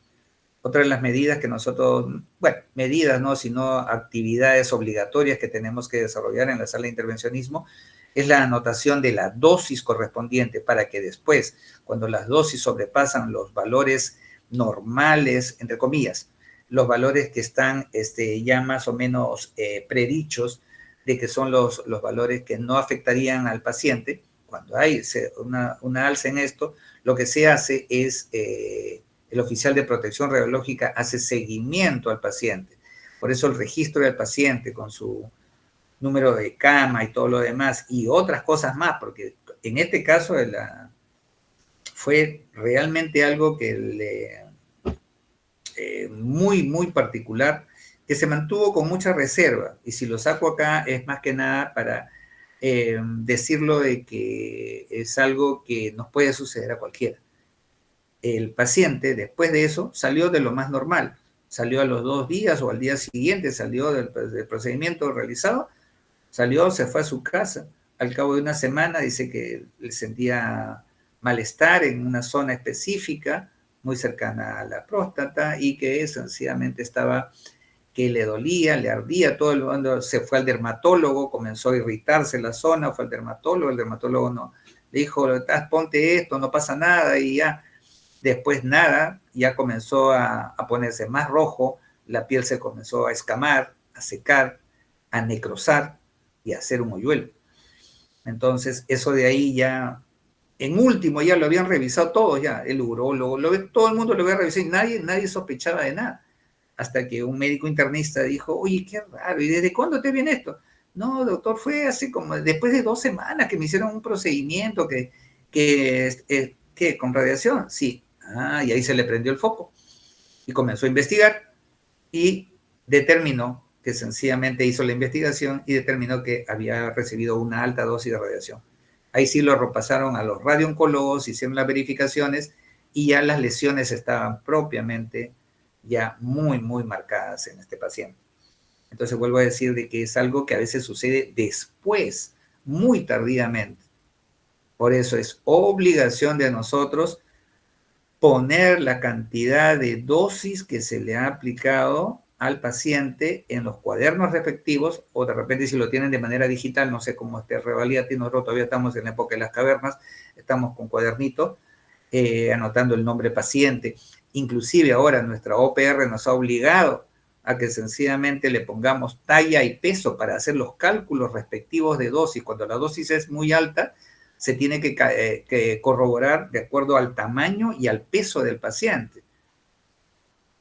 Speaker 1: Otra de las medidas que nosotros, bueno, medidas no, sino actividades obligatorias que tenemos que desarrollar en la sala de intervencionismo, es la anotación de la dosis correspondiente para que después, cuando las dosis sobrepasan los valores normales, entre comillas, los valores que están ya más o menos predichos de que son los valores que no afectarían al paciente, cuando hay una alza en esto, lo que se hace es, el oficial de protección radiológica hace seguimiento al paciente. Por eso el registro del paciente con su número de cama y todo lo demás, y otras cosas más, porque en este caso fue realmente algo que muy, muy particular, que se mantuvo con mucha reserva. Y si lo saco acá es más que nada para decirlo de que es algo que nos puede suceder a cualquiera. El paciente, después de eso, salió de lo más normal. Salió a los 2 días o al día siguiente, salió del procedimiento realizado, salió, se fue a su casa. Al cabo de una semana dice que le sentía malestar en una zona específica, muy cercana a la próstata, y que sencillamente estaba, que le dolía, le ardía, todo el mundo se fue al dermatólogo, comenzó a irritarse la zona, fue al dermatólogo, el dermatólogo no, le dijo, ponte esto, no pasa nada, y ya, después nada, ya comenzó a ponerse más rojo, la piel se comenzó a escamar, a secar, a necrosar y a hacer un hoyuelo. Entonces, eso de ahí ya, en último, ya lo habían revisado todos ya, el urólogo, todo el mundo lo había revisado y nadie sospechaba de nada. Hasta que un médico internista dijo, oye, qué raro, ¿y desde cuándo te viene esto? No, doctor, fue así como después de 2 semanas que me hicieron un procedimiento que con radiación, sí. Ah, y ahí se le prendió el foco. Y comenzó a investigar y determinó que sencillamente hizo la investigación y determinó que había recibido una alta dosis de radiación. Ahí sí lo repasaron a los radiooncólogos, hicieron las verificaciones y ya las lesiones estaban propiamente ya muy, muy marcadas en este paciente. Entonces vuelvo a decir de que es algo que a veces sucede después, muy tardíamente. Por eso es obligación de nosotros poner la cantidad de dosis que se le ha aplicado al paciente en los cuadernos respectivos, o de repente si lo tienen de manera digital, no sé cómo esté Revalidati, nosotros todavía estamos en la época de las cavernas, estamos con cuadernito, anotando el nombre paciente. Inclusive ahora nuestra OPR nos ha obligado a que sencillamente le pongamos talla y peso para hacer los cálculos respectivos de dosis. Cuando la dosis es muy alta, se tiene que corroborar de acuerdo al tamaño y al peso del paciente.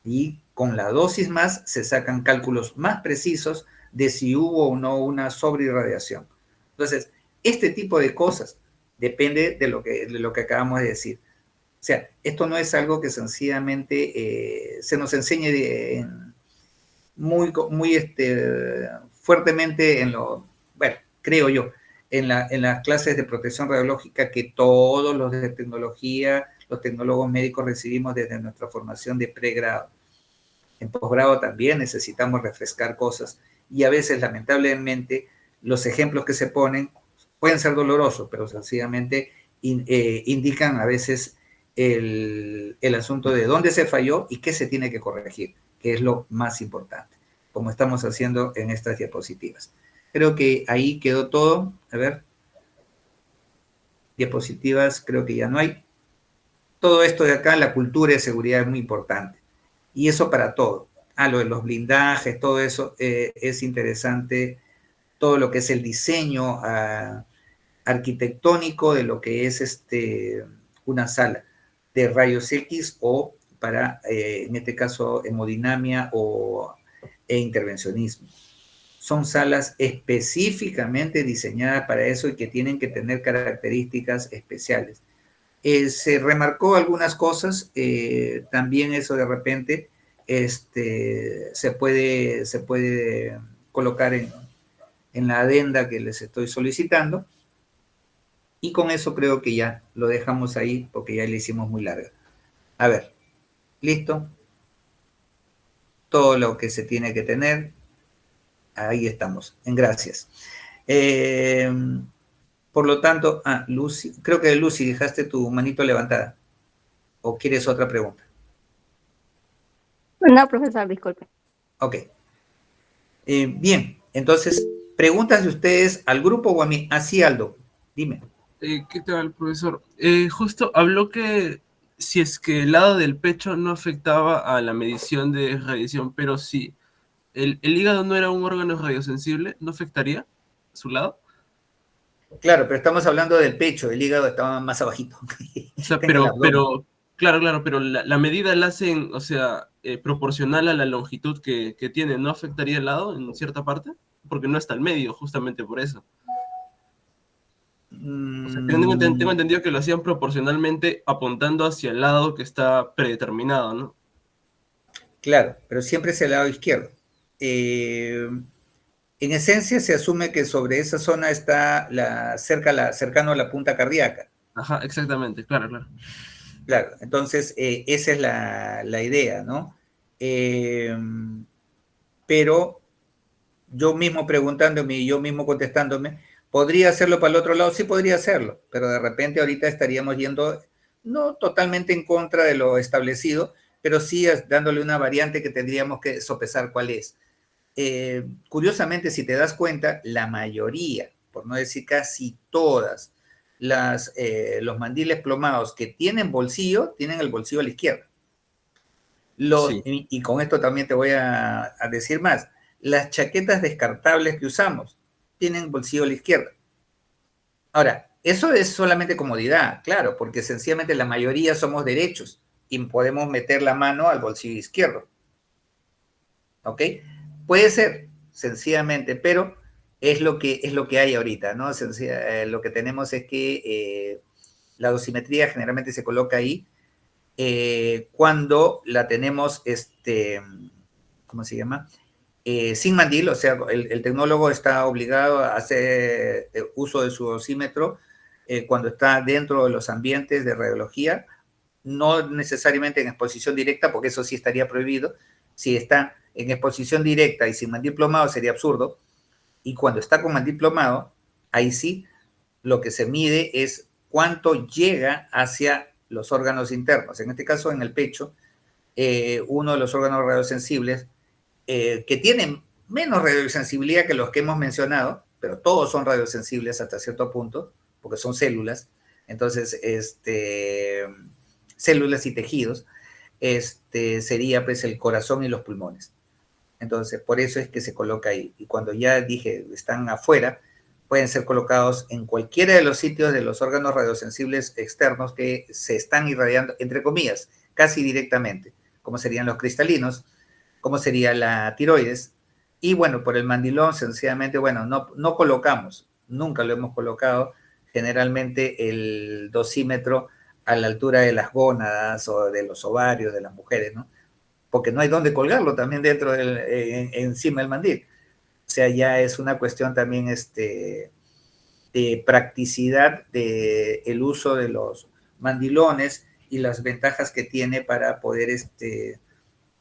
Speaker 1: Y con la dosis más se sacan cálculos más precisos de si hubo o no una sobreirradiación. Entonces, este tipo de cosas depende de lo que acabamos de decir. O sea, esto no es algo que sencillamente se nos enseñe muy fuertemente bueno, creo yo, en las clases de protección radiológica que todos los de tecnología, los tecnólogos médicos recibimos desde nuestra formación de pregrado. En posgrado también necesitamos refrescar cosas y a veces, lamentablemente, los ejemplos que se ponen pueden ser dolorosos, pero sencillamente indican a veces el asunto de dónde se falló y qué se tiene que corregir, que es lo más importante, como estamos haciendo en estas diapositivas. Creo que ahí quedó todo. A ver. Diapositivas, creo que ya no hay. Todo esto de acá, la cultura de seguridad es muy importante. Y eso para todo. Lo de los blindajes, todo eso es interesante. Todo lo que es el diseño arquitectónico de lo que es una sala de rayos X o para, en este caso, hemodinamia e intervencionismo. Son salas específicamente diseñadas para eso y que tienen que tener características especiales. Se remarcó algunas cosas, también eso de repente se puede colocar en la adenda que les estoy solicitando, y con eso creo que ya lo dejamos ahí porque ya le hicimos muy larga. A ver, listo. Todo lo que se tiene que tener. Ahí estamos, en gracias. Por lo tanto, Lucy, creo que Lucy, dejaste tu manito levantada. ¿O quieres otra pregunta?
Speaker 10: No, profesor, disculpe.
Speaker 1: Ok. Bien, entonces, preguntas de ustedes al grupo o a mí. Así, Aldo, dime.
Speaker 8: ¿Qué tal, profesor? Justo habló que si es que el lado del pecho no afectaba a la medición de radiación, pero si el hígado no era un órgano radiosensible, ¿no afectaría su lado?
Speaker 1: Claro, pero estamos hablando del pecho, el hígado estaba más abajito.
Speaker 8: O sea,
Speaker 1: Está en el abdomen.
Speaker 8: claro, pero la medida la hacen, o sea, proporcional a la longitud que tiene, ¿no afectaría el lado en cierta parte? Porque no está al medio, justamente por eso. O sea, tengo entendido que lo hacían proporcionalmente apuntando hacia el lado que está predeterminado, ¿no?
Speaker 1: Claro, pero siempre es el lado izquierdo. En esencia se asume que sobre esa zona está cercano a la punta cardíaca.
Speaker 8: Ajá, exactamente, claro.
Speaker 1: Claro, entonces esa es la idea, ¿no? Pero yo mismo preguntándome y yo mismo contestándome, ¿podría hacerlo para el otro lado? Sí, podría hacerlo, pero de repente ahorita estaríamos yendo no totalmente en contra de lo establecido, pero sí dándole una variante que tendríamos que sopesar cuál es. Curiosamente, si te das cuenta, la mayoría, por no decir casi todas, los mandiles plomados que tienen bolsillo, tienen el bolsillo a la izquierda.
Speaker 8: Sí.
Speaker 1: Y con esto también te voy a decir más. Las chaquetas descartables que usamos tienen bolsillo a la izquierda. Ahora, eso es solamente comodidad, claro, porque sencillamente la mayoría somos derechos y podemos meter la mano al bolsillo izquierdo. ¿Ok? Puede ser, sencillamente, pero es lo que hay ahorita, ¿no? Lo que tenemos es que la dosimetría generalmente se coloca ahí cuando la tenemos, ¿cómo se llama? Sin mandil, o sea, el tecnólogo está obligado a hacer uso de su dosímetro cuando está dentro de los ambientes de radiología, no necesariamente en exposición directa, porque eso sí estaría prohibido. Si está en exposición directa y sin mandil plomado sería absurdo, y cuando está con mandil plomado, ahí sí, lo que se mide es cuánto llega hacia los órganos internos. En este caso, en el pecho, uno de los órganos radiosensibles que tienen menos radiosensibilidad que los que hemos mencionado, pero todos son radiosensibles hasta cierto punto, porque son células, entonces, células y tejidos, sería pues el corazón y los pulmones. Entonces, por eso es que se coloca ahí. Y cuando ya dije, están afuera, pueden ser colocados en cualquiera de los sitios de los órganos radiosensibles externos que se están irradiando, entre comillas, casi directamente, como serían los cristalinos, como sería la tiroides. Y bueno, por el mandilón, sencillamente, bueno, no colocamos, nunca lo hemos colocado, generalmente el dosímetro a la altura de las gónadas o de los ovarios de las mujeres, ¿no? Porque no hay dónde colgarlo también dentro encima del mandil. O sea, ya es una cuestión también de practicidad del uso de los mandilones y las ventajas que tiene para poder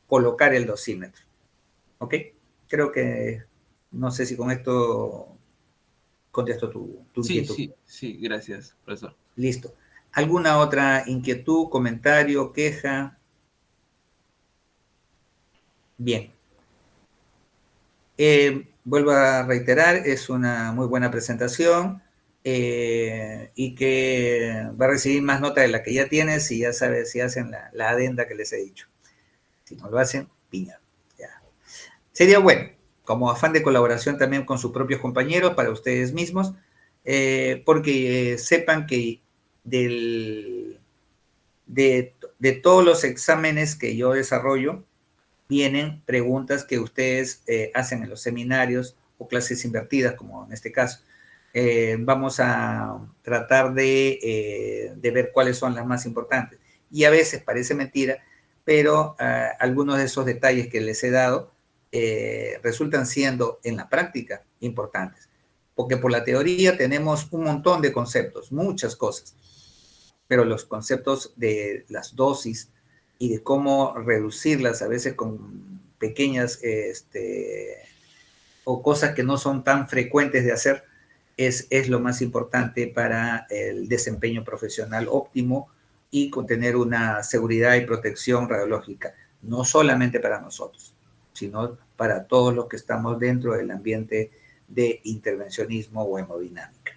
Speaker 1: colocar el dosímetro. ¿Ok? Creo que, no sé si con esto contesto tu inquietud.
Speaker 8: Sí, gracias, profesor.
Speaker 1: Listo. ¿Alguna otra inquietud, comentario, queja? Bien. Vuelvo a reiterar, es una muy buena presentación y que va a recibir más nota de la que ya tienes si ya sabes, si hacen la adenda que les he dicho. Si no lo hacen, piña. Ya. Sería bueno, como afán de colaboración también con sus propios compañeros, para ustedes mismos, porque sepan que de todos los exámenes que yo desarrollo, vienen preguntas que ustedes hacen en los seminarios o clases invertidas, como en este caso. Vamos a tratar de ver cuáles son las más importantes. Y a veces parece mentira, pero algunos de esos detalles que les he dado resultan siendo en la práctica importantes. Porque por la teoría tenemos un montón de conceptos, muchas cosas, pero los conceptos de las dosis y de cómo reducirlas a veces con pequeñas o cosas que no son tan frecuentes de hacer, es lo más importante para el desempeño profesional óptimo y con tener una seguridad y protección radiológica. no solamente para nosotros, sino para todos los que estamos dentro del ambiente de intervencionismo o hemodinámica.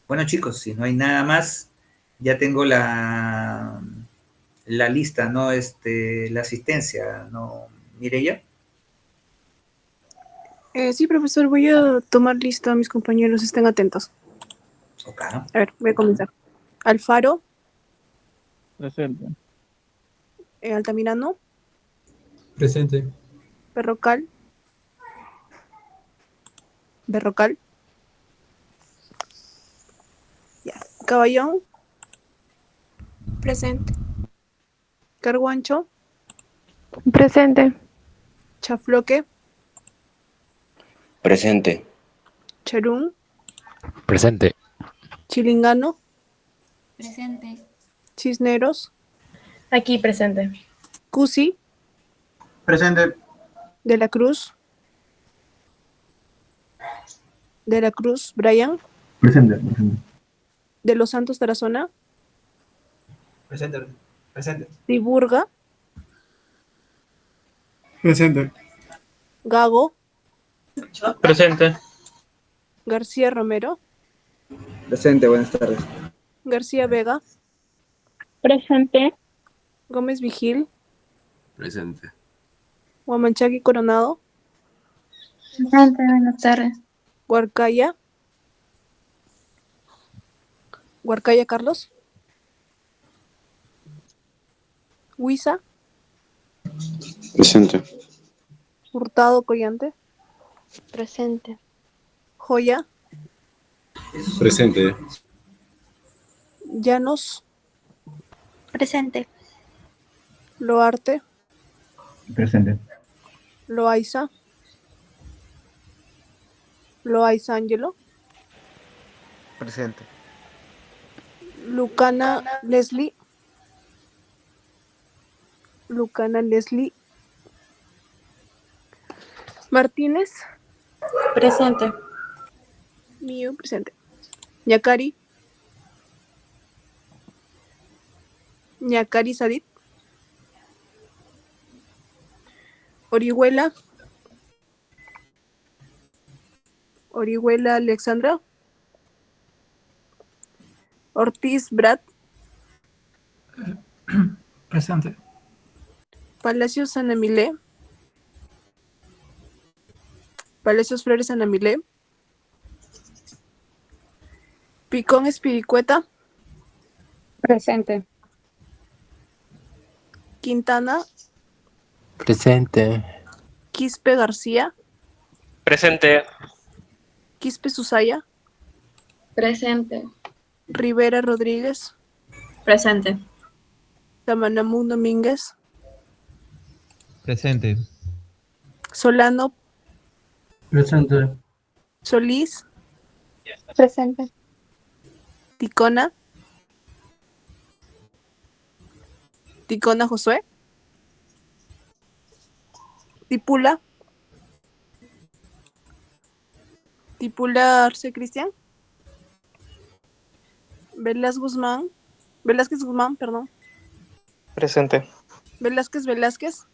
Speaker 1: Bueno, chicos, si no hay nada más, ya tengo la lista, ¿no? La asistencia, ¿no, Mireya?
Speaker 9: Sí, profesor, voy a tomar lista a mis compañeros, estén atentos.
Speaker 1: Ok.
Speaker 9: A ver, voy a comenzar. Alfaro.
Speaker 11: Presente.
Speaker 9: Altamirano.
Speaker 3: Presente.
Speaker 9: Berrocal. Berrocal. Ya. Caballón.
Speaker 12: Presente.
Speaker 9: Carguancho.
Speaker 12: Presente.
Speaker 9: Chafloque.
Speaker 13: Presente.
Speaker 9: Charún.
Speaker 4: Presente.
Speaker 9: Chilingano.
Speaker 12: Presente.
Speaker 9: Cisneros.
Speaker 2: Aquí presente.
Speaker 9: Cusi.
Speaker 5: Presente.
Speaker 9: De la Cruz. De la Cruz, Brian.
Speaker 6: Presente, presente.
Speaker 9: De los Santos Tarazona.
Speaker 3: Presente. Presente.
Speaker 9: Tiburga.
Speaker 8: Presente.
Speaker 9: Gago.
Speaker 8: Presente.
Speaker 9: García Romero.
Speaker 14: Presente, buenas tardes.
Speaker 9: García Vega.
Speaker 12: Presente.
Speaker 9: Gómez Vigil.
Speaker 8: Presente.
Speaker 9: Huamanchaki Coronado.
Speaker 12: Presente, buenas tardes.
Speaker 9: Huarcaya. Huarcaya Carlos. Huiza.
Speaker 13: Presente.
Speaker 9: Hurtado Collante.
Speaker 12: Presente.
Speaker 9: Joya.
Speaker 13: Presente.
Speaker 9: Llanos.
Speaker 12: Presente.
Speaker 9: Loarte.
Speaker 6: Presente.
Speaker 9: Loaiza. Loaiza Ángelo.
Speaker 14: Presente.
Speaker 9: Lucana Leslie. Lucana Leslie. Martínez.
Speaker 12: Presente.
Speaker 9: Mío, presente. Ñacari. Ñacari Sadit. Orihuela. Orihuela Alexandra. Ortiz Brad.
Speaker 15: Presente.
Speaker 9: Palacios San Emilé. Palacios Flores San Emilé. Picón Espiricueta.
Speaker 10: Presente.
Speaker 9: Quintana.
Speaker 16: Presente.
Speaker 9: Quispe García.
Speaker 8: Presente.
Speaker 9: Quispe Susaya.
Speaker 12: Presente.
Speaker 9: Rivera Rodríguez.
Speaker 12: Presente.
Speaker 9: Samanamú Domínguez.
Speaker 15: Presente.
Speaker 9: Solano.
Speaker 6: Presente.
Speaker 9: Solís.
Speaker 12: Presente.
Speaker 9: Ticona. Ticona Josué. Tipula. Tipula Arce Cristian. Velázquez Guzmán, perdón.
Speaker 8: Presente.
Speaker 9: Velázquez.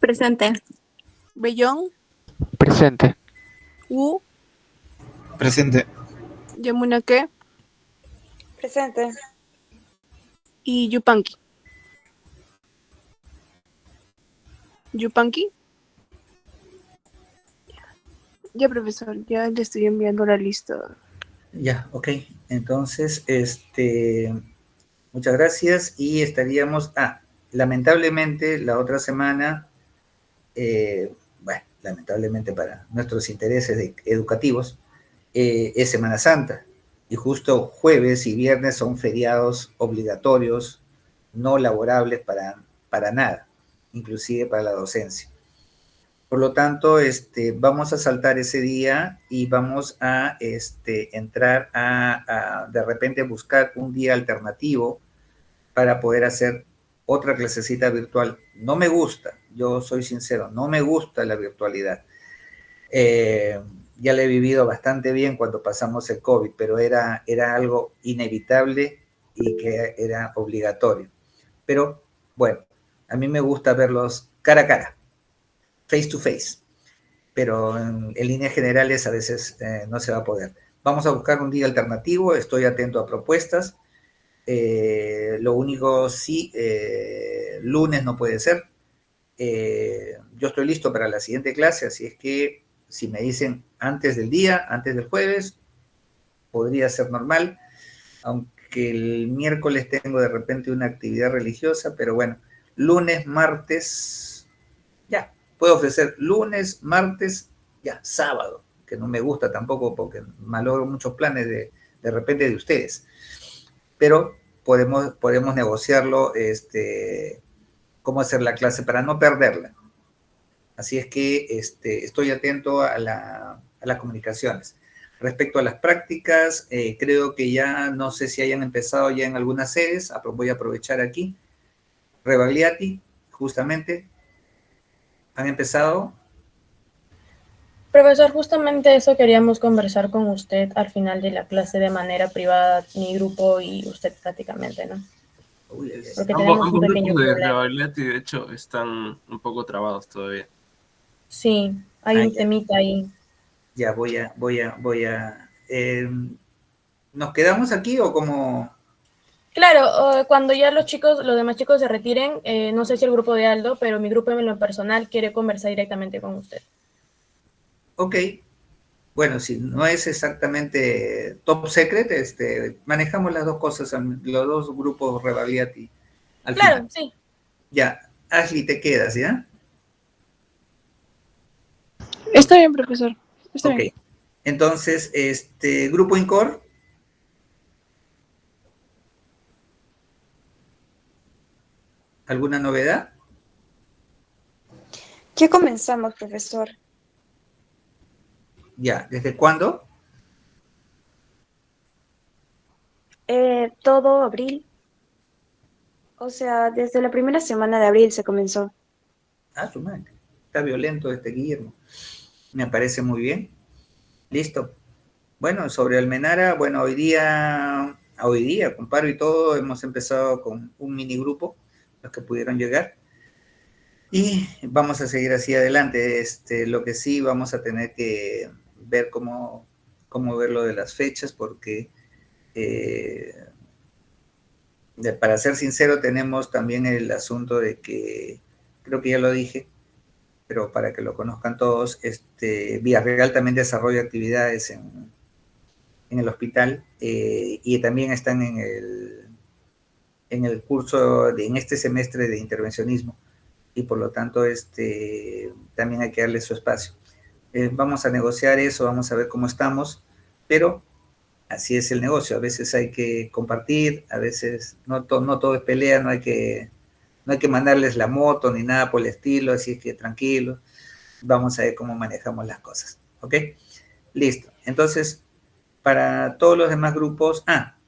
Speaker 12: Presente.
Speaker 9: Bellón.
Speaker 16: Presente.
Speaker 9: Wu.
Speaker 14: Presente.
Speaker 9: Yamunake.
Speaker 12: Presente.
Speaker 9: Y Yupanqui. Yupanqui. Ya, profesor, ya le estoy enviando la lista.
Speaker 1: Ya, ok. Entonces, muchas gracias y estaríamos, lamentablemente la otra semana, bueno, lamentablemente para nuestros intereses educativos, es Semana Santa y justo jueves y viernes son feriados obligatorios, no laborables para nada, inclusive para la docencia. Por lo tanto, vamos a saltar ese día y vamos a entrar a de repente buscar un día alternativo para poder hacer otra clasecita virtual. No me gusta, yo soy sincero, no me gusta la virtualidad. Ya la he vivido bastante bien cuando pasamos el COVID, pero era algo inevitable y que era obligatorio. Pero bueno, A mí me gusta verlos cara a cara, face to face, pero en líneas generales a veces no se va a poder. Vamos a buscar un día alternativo, estoy atento a propuestas. Lo único, sí, lunes no puede ser. Yo estoy listo para la siguiente clase, así es que si me dicen antes del día, antes del jueves, podría ser normal, aunque el miércoles tengo de repente una actividad religiosa, pero bueno, lunes, martes, ya, puedo ofrecer lunes, martes, ya, sábado, que no me gusta tampoco porque malogro muchos planes de repente de ustedes, pero podemos negociarlo, cómo hacer la clase para no perderla. Así es que estoy atento a las comunicaciones. Respecto a las prácticas, creo que ya, no sé si hayan empezado ya en algunas sedes, voy a aprovechar aquí. Rebagliati, justamente, ¿han empezado?
Speaker 2: Profesor, justamente eso queríamos conversar con usted al final de la clase de manera privada, mi grupo y usted prácticamente, ¿no? Porque tenemos
Speaker 8: Ambos
Speaker 2: un pequeño
Speaker 8: grupos de
Speaker 2: problema.
Speaker 8: Rebagliati, de hecho, están un poco trabados todavía.
Speaker 2: Sí, hay un
Speaker 1: ya.
Speaker 2: temita ahí.
Speaker 1: Ya, ¿nos quedamos aquí o cómo?
Speaker 2: Claro, cuando ya los demás chicos se retiren, no sé si el grupo de Aldo, pero mi grupo en lo personal quiere conversar directamente con usted.
Speaker 1: Ok. Bueno, si no es exactamente top secret, manejamos las dos cosas, los dos grupos Rebagliati al
Speaker 2: Claro,
Speaker 1: final.
Speaker 2: sí.
Speaker 1: Ya, Ashley, te quedas, ¿ya?
Speaker 12: Está bien, profesor. Está
Speaker 1: Ok.
Speaker 12: bien.
Speaker 1: Entonces, grupo INCOR. ¿Alguna novedad?
Speaker 12: ¿Qué comenzamos, profesor?
Speaker 1: Ya, ¿desde cuándo?
Speaker 12: Todo abril. O sea, desde la primera semana de abril se comenzó.
Speaker 1: Ah, su madre. Está violento Guillermo. Me parece muy bien. Listo. Bueno, sobre Almenara, bueno, hoy día, con paro y todo, hemos empezado con un mini grupo, los que pudieron llegar. Y vamos a seguir así adelante. Lo que sí vamos a tener que ver cómo ver lo de las fechas, porque para ser sincero, tenemos también el asunto de que, creo que ya lo dije, pero para que lo conozcan todos, Villarreal también desarrolla actividades en el hospital y también están en el curso, en este semestre de intervencionismo, y por lo tanto también hay que darle su espacio. Vamos a negociar eso, vamos a ver cómo estamos, pero así es el negocio, a veces hay que compartir, a veces no todo es pelea, no hay que mandarles la moto ni nada por el estilo, así es que tranquilo, vamos a ver cómo manejamos las cosas, ¿ok? Listo, entonces, para todos los demás grupos,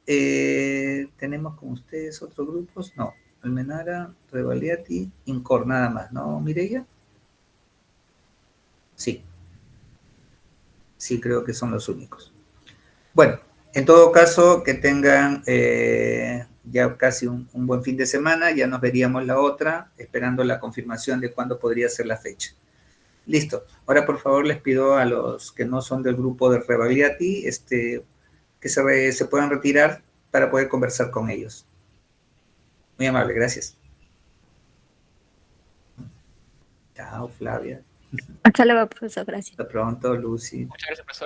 Speaker 1: ¿tenemos con ustedes otros grupos? No, Almenara, Rebagliati, INCOR, nada más, ¿no, Mireia? Sí, creo que son los únicos. Bueno, en todo caso, que tengan ya casi un buen fin de semana, ya nos veríamos la otra, esperando la confirmación de cuándo podría ser la fecha. Listo. Ahora, por favor, les pido a los que no son del grupo de Rebagliati, que se puedan retirar para poder conversar con ellos. Muy amable, gracias. Chao, Flavia.
Speaker 7: Hasta luego, profesor, gracias.
Speaker 1: Hasta pronto, Lucy.
Speaker 4: Muchas gracias, profesor.